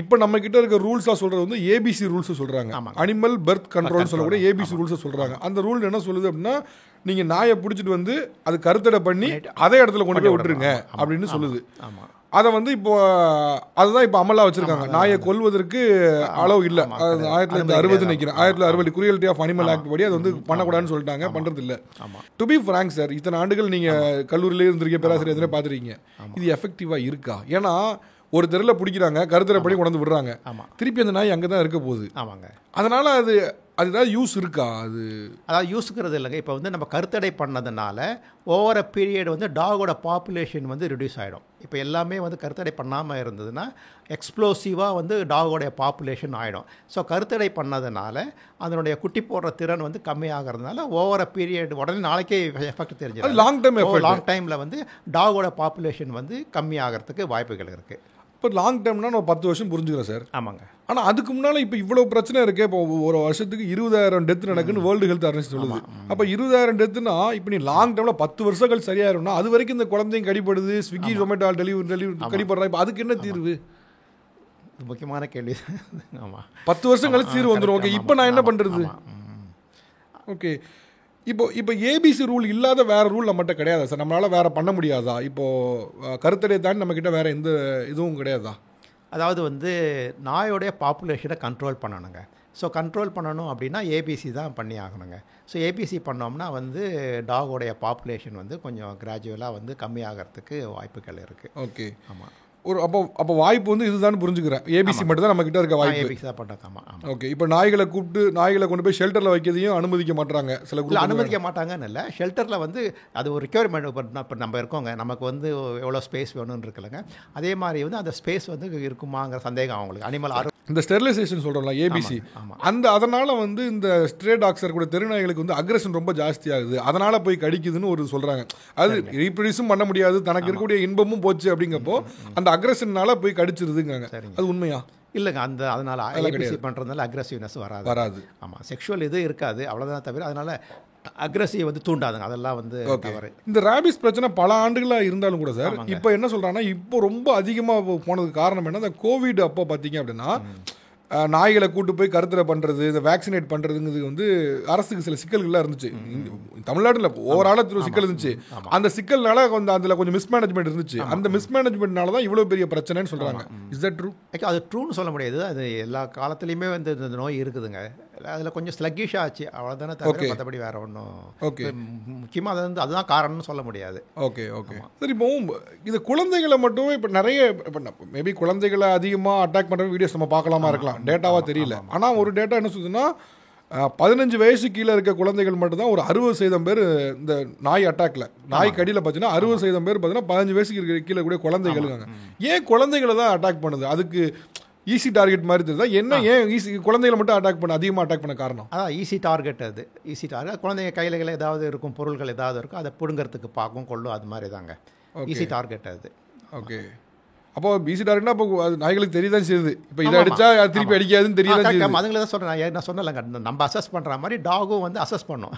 இப்போ நம்ம கிட்ட இருக்க ரூல்ஸா சொல்றது வந்து ஏபிசி ரூல்ஸ் சொல்றாங்க. அனிமல் பர்த் கண்ட்ரோல் சொல்லக்கூடிய ஏபிசி ரூல்ஸ் சொல்றாங்க. அந்த ரூல் என்ன சொல்லுது அப்படின்னா, நீங்க நாயை பிடிச்சிட்டு வந்து அது கருத்தடை பண்ணி அதே இடத்துல கொண்டு போய் விட்டுருங்க அப்படின்னு சொல்லுது. அதை வந்து இப்போ அதுதான் இப்போ அமலாக வச்சிருக்காங்க. நாயை கொல்வதற்கு அளவு இல்லை. 1960 நினைக்கிறேன், 1960 குரியல்டி ஆஃப் அனிமல் ஆக்ட் படி அது வந்து பண்ணக்கூடாதுன்னு சொல்லிட்டாங்க. பண்றது இல்லை. டு பி ஃப்ராங்க் சார், இத்தனை ஆண்டுகள் நீங்க கல்லூரியிலே இருந்திருக்கீங்க, பேராசிரியர் பார்த்துருக்கீங்க, இது எஃபெக்டிவா இருக்கா? ஏன்னா ஒரு தெருவில் பிடிக்கிறாங்க, கருத்தடை பண்ணி கொண்டு விடுறாங்க, திருப்பி அந்த நாய் அங்கே தான் இருக்க போகுது. அதனால அதுதான் யூஸ் இருக்கா? அதாவது யூஸுங்கிறது இல்லைங்க. இப்போ வந்து நம்ம கருத்தடை பண்ணதுனால ஓவர பீரியட் வந்து டாகோட பாப்புலேஷன் வந்து ரிடியூஸ் ஆகிடும். இப்போ எல்லாமே வந்து கருத்தடை பண்ணாமல் இருந்ததுன்னா எக்ஸ்ப்ளோசிவாக வந்து டாகோடைய பாப்புலேஷன் ஆகிடும். ஸோ கருத்தடை பண்ணதுனால அதனுடைய குட்டி போடுற திறன் வந்து கம்மியாகிறதுனால ஓவர பீரியட் உடனே நாளைக்கே எஃபெக்ட் தெரிஞ்சிடும். லாங் டைமில் வந்து டாகோட பாப்புலேஷன் வந்து கம்மியாகிறதுக்கு வாய்ப்புகள் இருக்குது. இப்போ லாங் டைம்னா நம்ம 10 வருஷம் புரிஞ்சுக்கிறேன் சார். ஆமாங்க. ஆனால் அதுக்கு முன்னால் இப்போ இவ்வளோ பிரச்சனை இருக்கே. இப்போ ஒரு வருஷத்துக்கு 20,000 டெத் நடக்குன்னு வேர்ல்டு ஹெல்த் ஆர்கனைசேஷன் சொல்லுது. அப்போ 20,000 டெத்துனா இப்போ நீ லாங் டைமில் 10 வருஷங்கள் சரியாயிரும்னா அது வரைக்கும் இந்த குழந்தையும் கடிப்படுது, ஸ்விக்கி ஜொமேட்டோ டெலிவரி கடிப்படுறா. இப்போ அதுக்கு என்ன தீர்வு? முக்கியமான கேள்வி. ஆமாம், 10 வருஷம் கழிச்சு தீர்வு வந்துடும். ஓகே, இப்போ நான் என்ன பண்ணுறது? ஓகே, இப்போ ஏபிசி ரூல் இல்லாத வேற ரூல் நம்மகிட்ட கிடையாதா சார்? நம்மளால வேற பண்ண முடியாதா? இப்போ கருத்தடை தாண்டி நம்மக்கிட்ட வேற எந்த இதுவும் கிடையாதா? அதாவது வந்து நாயோடைய பாப்புலேஷனை கண்ட்ரோல் பண்ணணுங்க. ஸோ கண்ட்ரோல் பண்ணணும் அப்படின்னா ஏபிசி தான் பண்ணி ஆகணுங்க. ஸோ ஏபிசி பண்ணோம்னா வந்து டாகோடைய பாப்புலேஷன் வந்து கொஞ்சம் கிராஜுவலாக வந்து கம்மியாகிறதுக்கு வாய்ப்புகள் இருக்குது. ஓகே, ஆமாம். அப்போ வாய்ப்பு வந்து இதுதான் புரிஞ்சுக்கிறேன். ஏபிசி மட்டும் தான் நம்ம கிட்ட இருக்க வாய்ப்பு. ஏபிசி தான் பண்ணாமா. ஓகே, இப்போ நாய்களை கொண்டு போய் ஷெல்டரில் வைக்கிறதையும் அனுமதிக்க மாட்டாங்க. சில அனுமதிக்க மாட்டாங்கன்னு இல்லை, ஷெல்டரில் வந்து அது ஒரு ரெக்யர்மெண்ட். இப்போ நம்ம இருக்கோங்க, நமக்கு வந்து எவ்வளோ ஸ்பேஸ் வேணும்னு இருக்குல்லங்க. அதே மாதிரி வந்து அந்த ஸ்பேஸ் வந்து இருக்குமாங்கிற சந்தேகம் அவங்களுக்கு. அனிமல் இந்த ஸ்டெரிலைசேஷன் சொல்கிறோம்ல ஏபிசி, அதனால் வந்து இந்த ஸ்ட்ரே டாக்ஸர் கூட தெருநாய்களுக்கு வந்து அக்ரெஷன் ரொம்ப ஜாஸ்தி ஆகுது, அதனால் போய் கடிக்குதுன்னு ஒரு சொல்கிறாங்க. அது ரீப்ரொடியூஸும் பண்ண முடியாது, தனக்கு இருக்கக்கூடிய இன்பமும் போச்சு அப்படிங்கப்போ அந்த அக்ரெஷன்னால போய் கடிச்சிருதுங்க. அது உண்மையா? இல்லைங்க, அதனால் ஏபிசி பண்ணுறதுனால அக்ரெசிவ்னஸ் வராது. ஆமாம், செக்ஷுவல் இது இருக்காது, அவ்வளோதான். தவிர அதனால் அக்ரெசிவ் வந்து தூண்டாதுங்க, அதெல்லாம் வந்து தவறு. இந்த ரேபிஸ் பிரச்சனை பல ஆண்டுகளாக இருந்தாலும் கூட சார், இப்போ என்ன சொல்கிறாங்கன்னா இப்போ ரொம்ப அதிகமாக போனதுக்கு காரணம் என்ன? இந்த கோவிட் அப்போ பார்த்தீங்க அப்படின்னா நாய்களை கூட்டு போய் கருத்தடை பண்ணுறது, இந்த வேக்சினேட் பண்ணுறதுங்கிறது வந்து அரசுக்கு சில சிக்கல்கள்லாம் இருந்துச்சு. தமிழ்நாட்டில் ஓவராலாக சிக்கல் இருந்துச்சு. அந்த சிக்கல்னால கொஞ்சம் அதில் கொஞ்சம் மிஸ்மேனேஜ்மெண்ட் இருந்துச்சு. அந்த மிஸ்மேனேஜ்மெண்ட்னால தான் இவ்வளோ பெரிய பிரச்சனைன்னு சொல்கிறாங்க. Is that true? அது ட்ரூன்னு சொல்ல முடியாது. அது எல்லா காலத்துலேயுமே வந்து இந்த நோய் இருக்குதுங்க. அதில் கொஞ்சம் ஸ்லக்கிஷ் ஆச்சு, அவ்வளோதானே. தவிர மற்றபடி வேறு ஒன்றும். ஓகே, முக்கியமாக அது வந்து அதுதான் காரணம்னு சொல்ல முடியாது. ஓகே ஓகே சரி, இப்போ இது குழந்தைகளை மட்டுமே இப்போ நிறைய மேபி குழந்தைகளை அதிகமாக அட்டாக் பண்ணுற வீடியோஸ் நம்ம பார்க்கலாமா இருக்கலாம், டேட்டாவாக தெரியல. ஆனால் ஒரு டேட்டா என்ன சொல்லுதுன்னா 15 வயசு கீழே இருக்க குழந்தைகள் மட்டும்தான் ஒரு 60% பேர் இந்த நாய் அட்டாக்ல, நாய் கடியில் பார்த்தீங்கன்னா 60% பேர் பார்த்தீங்கன்னா 15 வயசுக்கு கீழே கூட குழந்தைகள் இருக்காங்க. ஏன் குழந்தைகளை தான் அட்டாக் பண்ணுது? அதுக்கு ஈஸி டார்கெட் மாதிரி தெரியுதா என்ன? ஏன் ஈஸி குழந்தைகளை மட்டும் அதிகமாக அட்டாக் பண்ண காரணம்? அதான் ஈஸி டார்கெட். அது ஈஸி டார்கெட். குழந்தைங்க கையில் ஏதாவது இருக்கும், பொருள்கள் ஏதாவது இருக்கும், அதை பிடுங்கிறதுக்கு பார்க்கும், கொள்ளும், அது மாதிரி தாங்க ஈஸி டார்கெட் அது. ஓகே, அப்போ பிசி டார்கெட்னா அப்போ அது நாய்களுக்கு தெரியதான் செய்யுது. இப்போ இதை அடிச்சா திருப்பி அடிக்காதுன்னு தெரியதான் செய்யுது. அதுங்களை தான் சொல்கிறேன், நான் சொன்னலங்க, நம்ம அசஸ் பண்ணுற மாதிரி டாகும் வந்து அசஸ் பண்ணும்,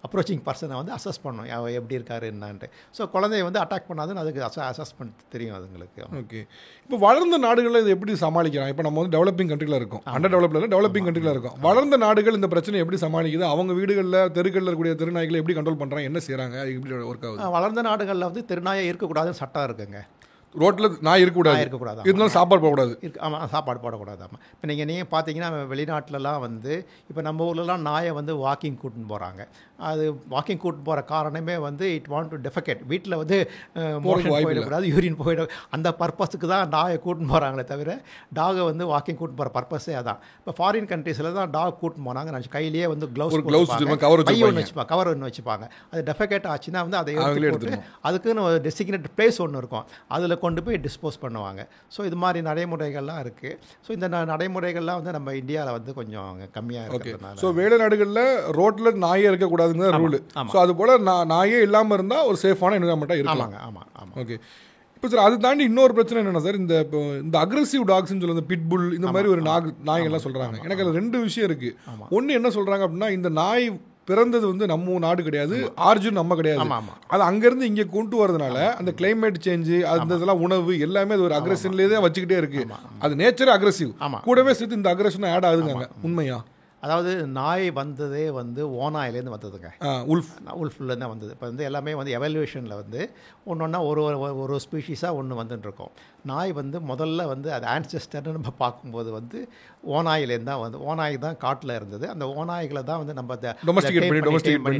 அப்ரோச்சிங் பர்சனை வந்து அசஸ் பண்ணும் எப்படி இருக்காரு என்னான்ட்டு. ஸோ குழந்தைய வந்து அட்டாக் பண்ணாதுன்னு அதுக்கு அசஸ் பண்ண தெரியும் அதுங்களுக்கு. ஓகே. இப்போ வளர்ந்த நாடுகளில் இது எப்படி சமாளிக்கிறாங்க? இப்போ நம்ம வந்து டெவலப்பிங் கண்ட்ரியில் இருக்கோம், அண்டர் டெவலப்ல டெவலப்பிங் கண்ட்ரியில் இருக்கோம். வளர்ந்த நாடுகள் இந்த பிரச்சனை எப்படி சமாளிக்குது? அவங்க வீடுகளில் தெருக்களில் இருக்கக்கூடிய தெருநாய்களை எப்படி கண்ட்ரோல் பண்ணுறாங்க? என்ன செய்கிறாங்க? எப்படி ஒர்க் ஆகுது? வளர்ந்த நாடுகளில் வந்து தெருநாயை இருக்கக்கூடாதுன்னு சட்டம் இருக்குங்க. ரோட்டில் நாய் இருக்கக்கூடாது, இருந்தாலும் சாப்பாடு போடக்கூடாது. ஆமாம், சாப்பாடு போடக்கூடாது. ஆமாம். இப்போ நீங்கள் பார்த்தீங்கன்னா வெளிநாட்டிலலாம் வந்து இப்போ நம்ம ஊர்லலாம் நாயை வந்து வாக்கிங் கூட்டின்னு போகிறாங்க. அது வாக்கிங் கூட்டின்னு போகிற காரணமே வந்து இட் வாண்ட் டு டெஃபகேட், வீட்டில் வந்து மோஷன் போயிடக்கூடாது, யூரின் போயிட, அந்த பர்பஸுக்கு தான் நாயை கூட்டின்னு போகிறாங்களே தவிர டாகை வந்து வாக்கிங் கூட்டின்னு போகிற பர்பஸே அதான். இப்போ ஃபாரின் கண்ட்ரீஸில் தான் டாக் கூட்டின்னு போனாங்க, நான் கையிலேயே வந்து க்ளவுஸ் கவர் ஒன்று வச்சுப்பாங்க. அது டெஃபகேட் ஆச்சுன்னா வந்து அதை எடுத்து அதுக்குன்னு ஒரு டெசிக்னேட் பிளேஸ் ஒன்று இருக்கும், அதில் கொண்டு போய் டிஸ்போஸ் பண்ணுவாங்க. ஸோ இது மாதிரி நடைமுறைகள்லாம் இருக்குது. ஸோ இந்த நடைமுறைகள்லாம் வந்து நம்ம இந்தியாவில் வந்து கொஞ்சம் கம்மியாக இருக்கிறதுனால. ஸோ வேலை நாடுகளில் ரோட்டில் நாயே இருக்கக்கூடாதுங்கிற ரூல். ஸோ அது போல் நாயே இல்லாமல் இருந்தால் ஒரு சேஃபான என்விரான்மெண்ட்டாக இருக்காங்க. ஆமாம் ஆமாம். ஓகே. இப்போ சார் அது தாண்டி இன்னொரு பிரச்சனை என்னென்னா சார், இந்த அக்ரெசிவ் டாக்ஸ்ன்னு சொல்லுறது பிட்புல் இந்த மாதிரி ஒரு நாய்கள்லாம் சொல்கிறாங்க. எனக்கு அதில் 2 விஷயம் இருக்குது. ஒன்று என்ன சொல்கிறாங்க அப்படின்னா, இந்த நாய் பிறந்தது வந்து நம்ம நாடு கிடையாது, ஆர்ஜின் நம்ம கிடையாது, அது அங்கேருந்து இங்கே கொண்டு வரதுனால அந்த கிளைமேட் சேஞ்சு, அந்த இதெல்லாம் உணவு எல்லாமே அது ஒரு அக்ரெஷன்லேயே தான் வச்சுக்கிட்டே இருக்கு. அது நேச்சரே அக்ரெசிவ், கூடவே சேர்த்து இந்த அக்ரெஷன் ஆட் ஆகுதுங்க. உண்மையா? அதாவது நாய் வந்ததே வந்து ஓநாயிலேருந்து வந்ததுங்க, உல்ஃப்லேருந்து வந்தது. இப்போ வந்து எல்லாமே வந்து எவல்யூஷனில் வந்து ஒன்று ஒன்றா ஒரு ஸ்பீஷீஸாக ஒன்று வந்துட்டுருக்கோம். நாய் வந்து முதல்ல வந்து அது ஆன்செஸ்டர்னு நம்ம பார்க்கும்போது வந்து ஓநாயிலேருந்து தான் வந்து, ஓநாய் தான் காட்டில் இருந்தது. அந்த ஓநாய்களை தான் வந்து நம்ம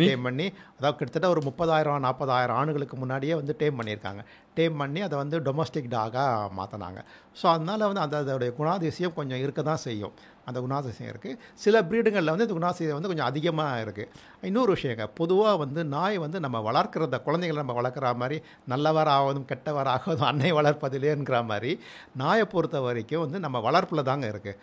டேம் பண்ணி அதாவது கிட்டத்தட்ட ஒரு 30,000-40,000 ஆண்டுகளுக்கு முன்னாடியே வந்து டேம் பண்ணியிருக்காங்க. டேம் பண்ணி அதை வந்து டொமஸ்டிக் டாகாக மாற்றினாங்க. ஸோ அதனால் வந்து அதோடைய குணாதிசயம் கொஞ்சம் இருக்க தான் செய்யும், அந்த குணாதிசயம் இருக்குது. சில ப்ரீடுங்களில் வந்து இந்த குணாதிசயம் வந்து கொஞ்சம் அதிகமாக இருக்குது. இன்னொரு விஷயங்க, பொதுவாக வந்து நாய் வந்து நம்ம வளர்க்குறத, குழந்தைகளை நம்ம வளர்க்குற மாதிரி நல்லவர் ஆவதும் கெட்டவர் ஆவதும் அன்னை வளர்ப்பதிலேங்கிற மாதிரி நாயை பொறுத்த வரைக்கும் வந்து நம்ம வளர்ப்பில் தாங்க இருக்குது.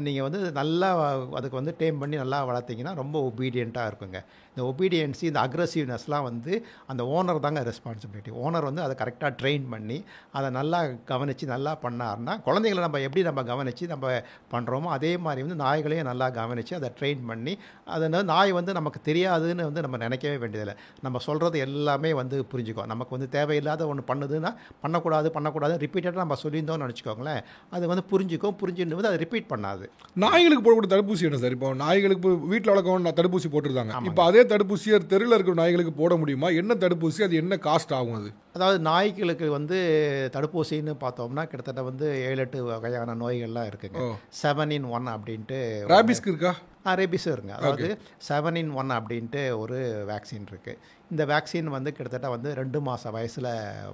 நீங்கள் வந்து நல்லா அதுக்கு வந்து டேம் பண்ணி நல்லா வளர்த்திங்கன்னா ரொம்ப ஒபீடியண்ட்டாக இருக்குங்க. இந்த ஒபீடியன்ஸி, இந்த அக்ரெசிவ்னஸ்லாம் வந்து அந்த ஓனர் தாங்க ரெஸ்பான்சிபிலிட்டி. ஓனர் வந்து அதை கரெக்டாக ட்ரெயின் பண்ணி அதை நல்லா கவனித்து நல்லா பண்ணார்னா, குழந்தைங்களை நம்ம எப்படி நம்ம கவனித்து நம்ம பண்ணுறோமோ அதே மாதிரி வந்து நாய்களையும் நல்லா கவனித்து அதை ட்ரெயின் பண்ணி, அதனால் நாய் வந்து நமக்கு தெரியாதுன்னு வந்து நம்ம நினைக்கவே வேண்டியதில்லை. நம்ம சொல்கிறது எல்லாமே வந்து புரிஞ்சுக்கும். நமக்கு வந்து தேவையில்லாத ஒன்று பண்ணுதுன்னா பண்ணக்கூடாது ரிப்பீட்டடாக நம்ம சொல்லியிருந்தோம்னு நினச்சிக்கோங்களேன், அது வந்து புரிஞ்சுன்னு வந்து அதை ரிப்பீட் பண்ணாது. நாய்களுக்கு போடக்கூடிய தடுப்பூசி என்ன சார்? இப்போ நாய்களுக்கு வீட்டில் வளர்க்கணும் தடுப்பூசி போட்டிருந்தாங்க, இப்போ அதே தடுப்பூசியை தெருவில் இருக்கிற நாய்களுக்கு போட முடியுமா? என்ன தடுப்பூசி, அது என்ன காஸ்ட் ஆகும்? அது அதாவது நாய்களுக்கு வந்து தடுப்பூசின்னு பார்த்தோம்னா கிட்டத்தட்ட வந்து 7-8 வகையான நோய்கள்லாம் இருக்குங்க. 7-in-1 அப்படின்ட்டு. ரேபிஸ்க்கு இருக்கா? ரேபிஸும் இருக்குங்க. அதாவது 7-in-1 அப்படின்ட்டு ஒரு வேக்சின் இருக்குது. இந்த வேக்சின் வந்து கிட்டத்தட்ட வந்து 2 மாத வயசில்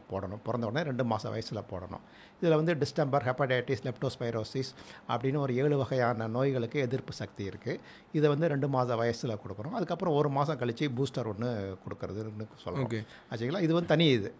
போடணும், பிறந்த உடனே 2 மாத வயசில் போடணும். இதில் வந்து டிஸ்டம்பர், ஹெப்படைட்டிஸ், லெப்டோஸ்பைரோசிஸ் அப்படின்னு ஒரு 7 வகையான நோய்களுக்கு எதிர்ப்பு சக்தி இருக்குது. இதை வந்து 2 மாத வயசில் கொடுக்குறோம். அதுக்கப்புறம் 1 மாதம் கழித்து பூஸ்டர் ஒன்று கொடுக்குறதுன்னு சொல்லணும். ஆச்சுங்களா? இது வந்து தனி இது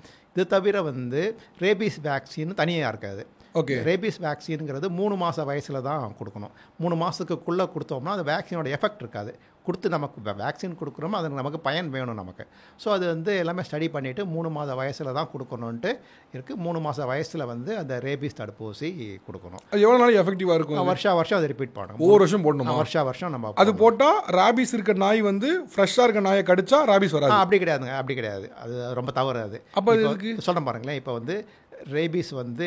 தவிர வந்து ரேபிஸ் வேக்சின் தனியாக இருக்காது. ஓகே. ரேபிஸ் வேக்சின்ங்கிறது 3 மாத வயசில் தான் கொடுக்கணும். 3 மாதத்துக்குள்ளே கொடுத்தோம்னா அந்த வேக்சினோட எஃபெக்ட் இருக்காது. கொடுத்து நமக்கு வேக்சின் கொடுக்குறோமோ அது நமக்கு பயன் வேணும் நமக்கு. ஸோ அது வந்து எல்லாமே ஸ்டடி பண்ணிவிட்டு 3 மாத வயசில் தான் கொடுக்கணுன்ட்டு இருக்குது. 3 மாத வயசில் வந்து அந்த ரேபிஸ் தடுப்பூசி கொடுக்கணும். அது எவ்வளோ நாள் எஃபெக்டிவாக இருக்கும்? வருஷம் அதை ரிப்பீட் பண்ணணும். ஒவ்வொரு வருஷம் போடணும். வருஷம் நம்ம அது போட்டால் ரேபிஸ் இருக்க நாய் வந்து ஃப்ரெஷ்ஷாக இருக்க நாயை கடிச்சா ரேபிஸ் வராது? அப்படி கிடையாது. அது ரொம்ப தவறு. அது அப்போ இதுக்கு சொல்கிறேன் பாருங்களேன். இப்போ வந்து ரேபிஸ் வந்து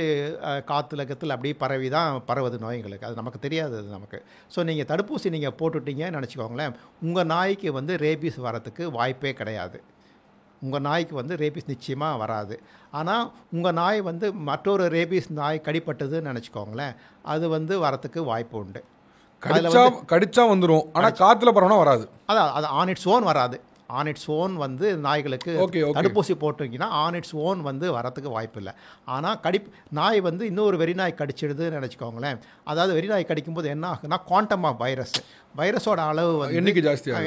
காற்றுலகத்தில் அப்படியே பரவுது நோய்களுக்கு, அது நமக்கு தெரியாது. அது நமக்கு. ஸோ நீங்கள் தடுப்பூசி நீங்கள் போட்டுட்டீங்கன்னு நினச்சிக்கோங்களேன், உங்கள் நாய்க்கு வந்து ரேபிஸ் வரத்துக்கு வாய்ப்பே கிடையாது. உங்கள் நாய்க்கு வந்து ரேபிஸ் நிச்சயமாக வராது. ஆனால் உங்கள் நாய் வந்து மற்றொரு ரேபிஸ் நாய் கடிப்பட்டதுன்னு நினச்சிக்கோங்களேன், அது வந்து வரத்துக்கு வாய்ப்பு உண்டு. கடிச்சா வந்துடும், ஆனால் காற்றுல பரவனா வராது. அதான் அது ஆன் இட்ஸ் ஓன் வராது. ஆன் இட்ஸ் ஓன் வந்து நாய்களுக்கு தடுப்பூசி போட்டிங்கன்னா ஆன் இட்ஸ் ஓன் வந்து வரத்துக்கு வாய்ப்பு இல்லை. ஆனால் நாய் வந்து இன்னொரு வெறிநாய் கடிச்சிடுதுன்னு நினச்சிக்கோங்களேன், அதாவது வெறிநாய் கடிக்கும்போது என்ன ஆகுதுன்னா குவாண்டம் ஆஃப் வைரஸோட அளவு வந்து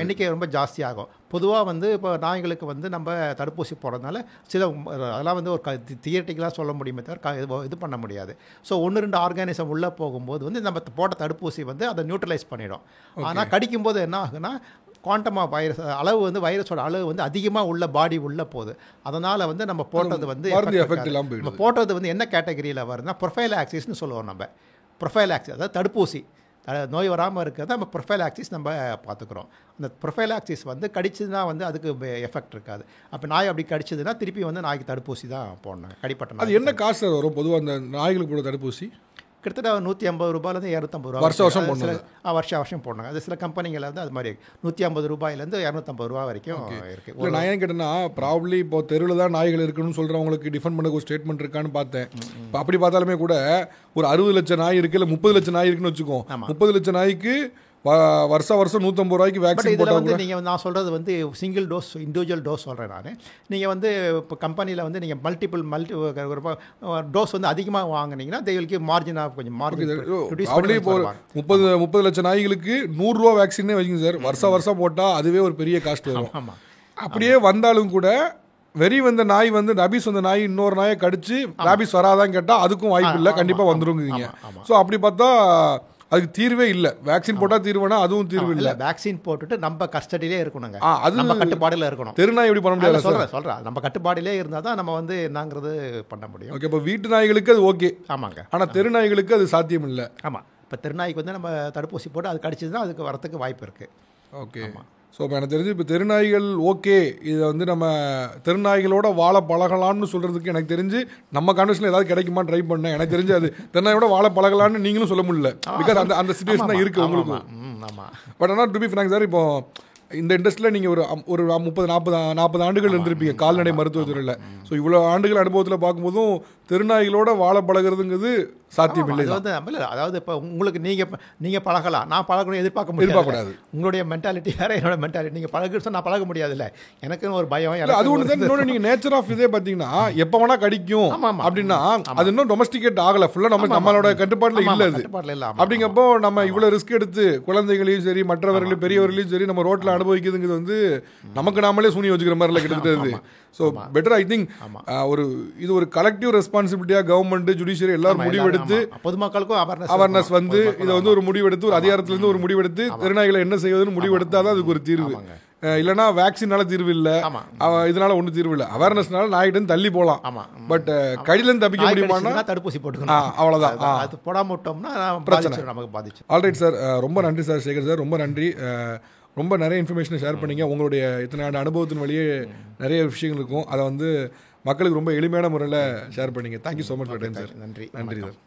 எண்ணிக்கை ரொம்ப ஜாஸ்தியாகும். பொதுவாக வந்து இப்போ நாய்களுக்கு வந்து நம்ம தடுப்பூசி போடுறதுனால அதெல்லாம் வந்து ஒரு தியரிட்டிக்கலாக சொல்ல முடியுமே தவிர இது பண்ண முடியாது. ஸோ 1-2 ஆர்கானிசம் உள்ளே போகும்போது வந்து நம்ம போட்ட தடுப்பூசி வந்து அதை நியூட்ரலைஸ் பண்ணிடும். ஆனால் கடிக்கும்போது என்ன ஆகுதுன்னா குவாண்டம் ஆஃப் வைரஸ் அளவு வந்து வைரஸோட அளவு வந்து அதிகமாக உள்ள பாடி உள்ளே போகுது. அதனால் வந்து நம்ம போட்டது வந்து எஃபெக்ட் இல்லாமல் போயிடுது. நம்ம போட்டது வந்து என்ன கேட்டகரியில் வருதுன்னா ப்ரொஃபைல் ஆக்சிஸ்னு சொல்லுவோம். நம்ம ப்ரொஃபைல் ஆக்சிஸ் அதாவது தடுப்பூசி, நோய் வராமல் இருக்கிறத நம்ம ப்ரொஃபைல் ஆக்சிஸ் நம்ம பார்த்துக்குறோம். அந்த ப்ரொஃபைல் ஆக்சிஸ் வந்து கடிச்சதுன்னா வந்து அதுக்கு எஃபெக்ட் இருக்காது. அப்போ நாய் அப்படி கடிச்சதுன்னா திருப்பி வந்து நாய்க்கு தடுப்பூசி தான் போடணும். கடிப்பட்ட அது என்ன காசு வரும் பொதுவாக அந்த நாய்களுக்கு போட தடுப்பூசி? கிட்டத்தட்ட 150 ரூபாயிலேருந்து 250 ரூபா வருஷம் வருஷம் போடணும். அது சில கம்பெனிகள் வந்து அது மாதிரி 150 ரூபாயிலேருந்து 250 ரூபா வரைக்கும் இருக்குது. இல்லை நான் ஏன் கேட்டேன்னா ப்ராப்ளி இப்போ தெருவில் தான் நாய்கள் இருக்குன்னு சொல்கிறவங்களுக்கு டிஃபெண்ட் பண்ண ஒரு ஸ்டேட்மெண்ட் இருக்கான்னு பார்த்தேன். இப்போ அப்படி பார்த்தாலுமே கூட ஒரு 60 லட்சம் நாய் இருக்குது, இல்லை 30 லட்சம் நாய் இருக்குன்னு வச்சுக்கோ. 30 லட்சம் நாய்க்கு வருஷம் 150 ரூபாய்க்கு வேக்சின் போட்டால் வந்து நீங்கள் நான் சொல்கிறது வந்து சிங்கிள் டோஸ் இண்டிவிஜுவல் டோஸ் சொல்கிறேன் நான். நீங்கள் வந்து இப்போ கம்பெனியில் வந்து நீங்கள் மல்டி டோஸ் வந்து அதிகமாக வாங்கினீங்கன்னா தேவைக்கு மார்ஜினாக கொஞ்சம் அப்படியே இப்போ 30 லட்சம் நாய்களுக்கு 100 ரூபா வேக்சினே வைங்க சார். வருஷம் போட்டால் அதுவே ஒரு பெரிய காஸ்ட் வரும். அப்படியே வந்தாலும் கூட வெறி வந்த நாய் வந்து ரபிஸ் வந்த நாய் இன்னொரு நாயை கடிச்சு ரபிஸ் வராதான்னு கேட்டால் அதுக்கும் வாய்ப்பு இல்லை, கண்டிப்பாக வந்துருங்க. ஸோ அப்படி பார்த்தா அதுக்கு தீர்வே இல்லை. வேக்சின் போட்டால் தீர்வுனா அதுவும் தீர்வு இல்லை. வேக்சின் போட்டுட்டு நம்ம கஸ்டடியிலே இருக்கணுங்க. அது நம்ம கட்டுப்பாடில் இருக்கணும். தெருநாய் எப்படி பண்ண முடியாது? சொல்கிறேன் நம்ம கட்டுப்பாடிலே இருந்தால் தான் நம்ம வந்து என்னங்கிறது பண்ண முடியும். ஓகே, இப்போ வீட்டு நாய்களுக்கு அது ஓகே. ஆமாங்க. ஆனால் தெருநாய்களுக்கு அது சாத்தியம் இல்லை. ஆமாம், இப்போ தெருநாய்க்கு வந்து நம்ம தடுப்பூசி போட்டு அது கடிச்சதுன்னா அதுக்கு வரத்துக்கு வாய்ப்பு இருக்குது. ஓகே. ஸோ இப்போ எனக்கு தெரிஞ்சு இப்போ தெருநாய்கள் ஓகே, இதை வந்து நம்ம தெருநாய்களோட வாழ பழகலாம்னு சொல்கிறதுக்கு எனக்கு தெரிஞ்சு நம்ம கான்வெர்சேஷனில் ஏதாவது கிடைக்குமான்னு ட்ரை பண்ணேன். எனக்கு தெரிஞ்சு அது தெருநாயோட வாழ பழகலான்னு நீங்களும் சொல்ல முடியல. பிகாஸ் அந்த சிச்சுவேஷன் தான் இருக்குது உங்களுக்கு. பட் ஆனால் டு பி ஃப்ராங்க் சார், இப்போ இந்த இண்டஸ்ட்ரியில் நீங்கள் ஒரு 30-40 ஆண்டுகள் இருந்திருப்பீங்க கால்நடை மருத்துவத்துறையில். ஸோ இவ்வளோ ஆண்டுகள் அனுபவத்தில் பார்க்கும்போதும் தெருநாய்களோட வாழ பழகிறதுங்கிறது சாத்தியம் இல்லை. அதாவது இப்போ உங்களுக்கு நீங்கள் பழகலாம், நான் பழகணும் எதிர்பார்க்கக்கூடாது. உங்களுடைய மென்டாலிட்டி வேறு, என்னோட மென்டாலிட்டி. நீங்கள் பழகுறது நான் பழக முடியாதுல்ல, எனக்குன்னு ஒரு பயம். அது ஒன்று தான். இன்னொன்று நீங்கள் நேச்சர் ஆஃப் இதே பார்த்தீங்கன்னா எப்போ வேணால் கடிக்கும் அப்படின்னா அது இன்னும் டொமஸ்டிகேட் ஆகலை, ஃபுல்லாக நம்மளோட கட்டுப்பாட்டில் இல்லை. அது அப்படிங்கப்போ நம்ம இவ்வளோ ரிஸ்க் எடுத்து குழந்தைகளையும் சரி மற்றவர்களையும் பெரியவர்களையும் சரி நம்ம ரோட்டில் அனுபவிக்குதுங்கிறது வந்து நமக்கு நாமளே சூனி வச்சுக்கிற மாதிரில கிட்டத்தட்ட. ஸோ பெட்டர் ஐ திங்க் இது ஒரு கலெக்டிவ் ரெஸ்பான்சிபிலிட்டியாக கவர்மெண்ட் ஜுடிஷியரி எல்லாரும் முடிவெடுத்து பொதுமக்களுக்கும் அவேர்னஸ் வந்து இதை வந்து ஒரு முடிவெடுத்து ஒரு அதிகாரத்திலேருந்து ஒரு முடிவெடுத்து தெருநாய்களை என்ன செய்வதுன்னு முடிவெடுத்தாதான் அதுக்கு ஒரு தீர்வு. இல்லைனா வேக்சினால தீர்வு இல்லை, இதனால ஒன்றும் தீர்வு இல்லை. அவேர்னஸ்னால நாய்கிட்ட தள்ளி போகலாம், பட் கடிலேருந்து தப்பிக்க முடியுமானா தடுப்பூசி போட்டுக்கணும், அவ்வளோதான். அது போடாம விட்டோம்னா பிரச்சனை நமக்கு பாதிச்சு. ஆல்ரைட் சார், ரொம்ப நன்றி சார். சேகர் சார் ரொம்ப நன்றி. ரொம்ப நிறைய இன்ஃபர்மேஷனை ஷேர் பண்ணிங்க. உங்களுடைய இத்தனை ஆண்டு அனுபவத்தின் வழியே நிறைய விஷயங்கள் இருக்கும், அதை வந்து மக்களுக்கு ரொம்ப எளிமையான முறையில் ஷேர் பண்ணிங்க. Thank you so much for time sir. நன்றி நன்றி சார்.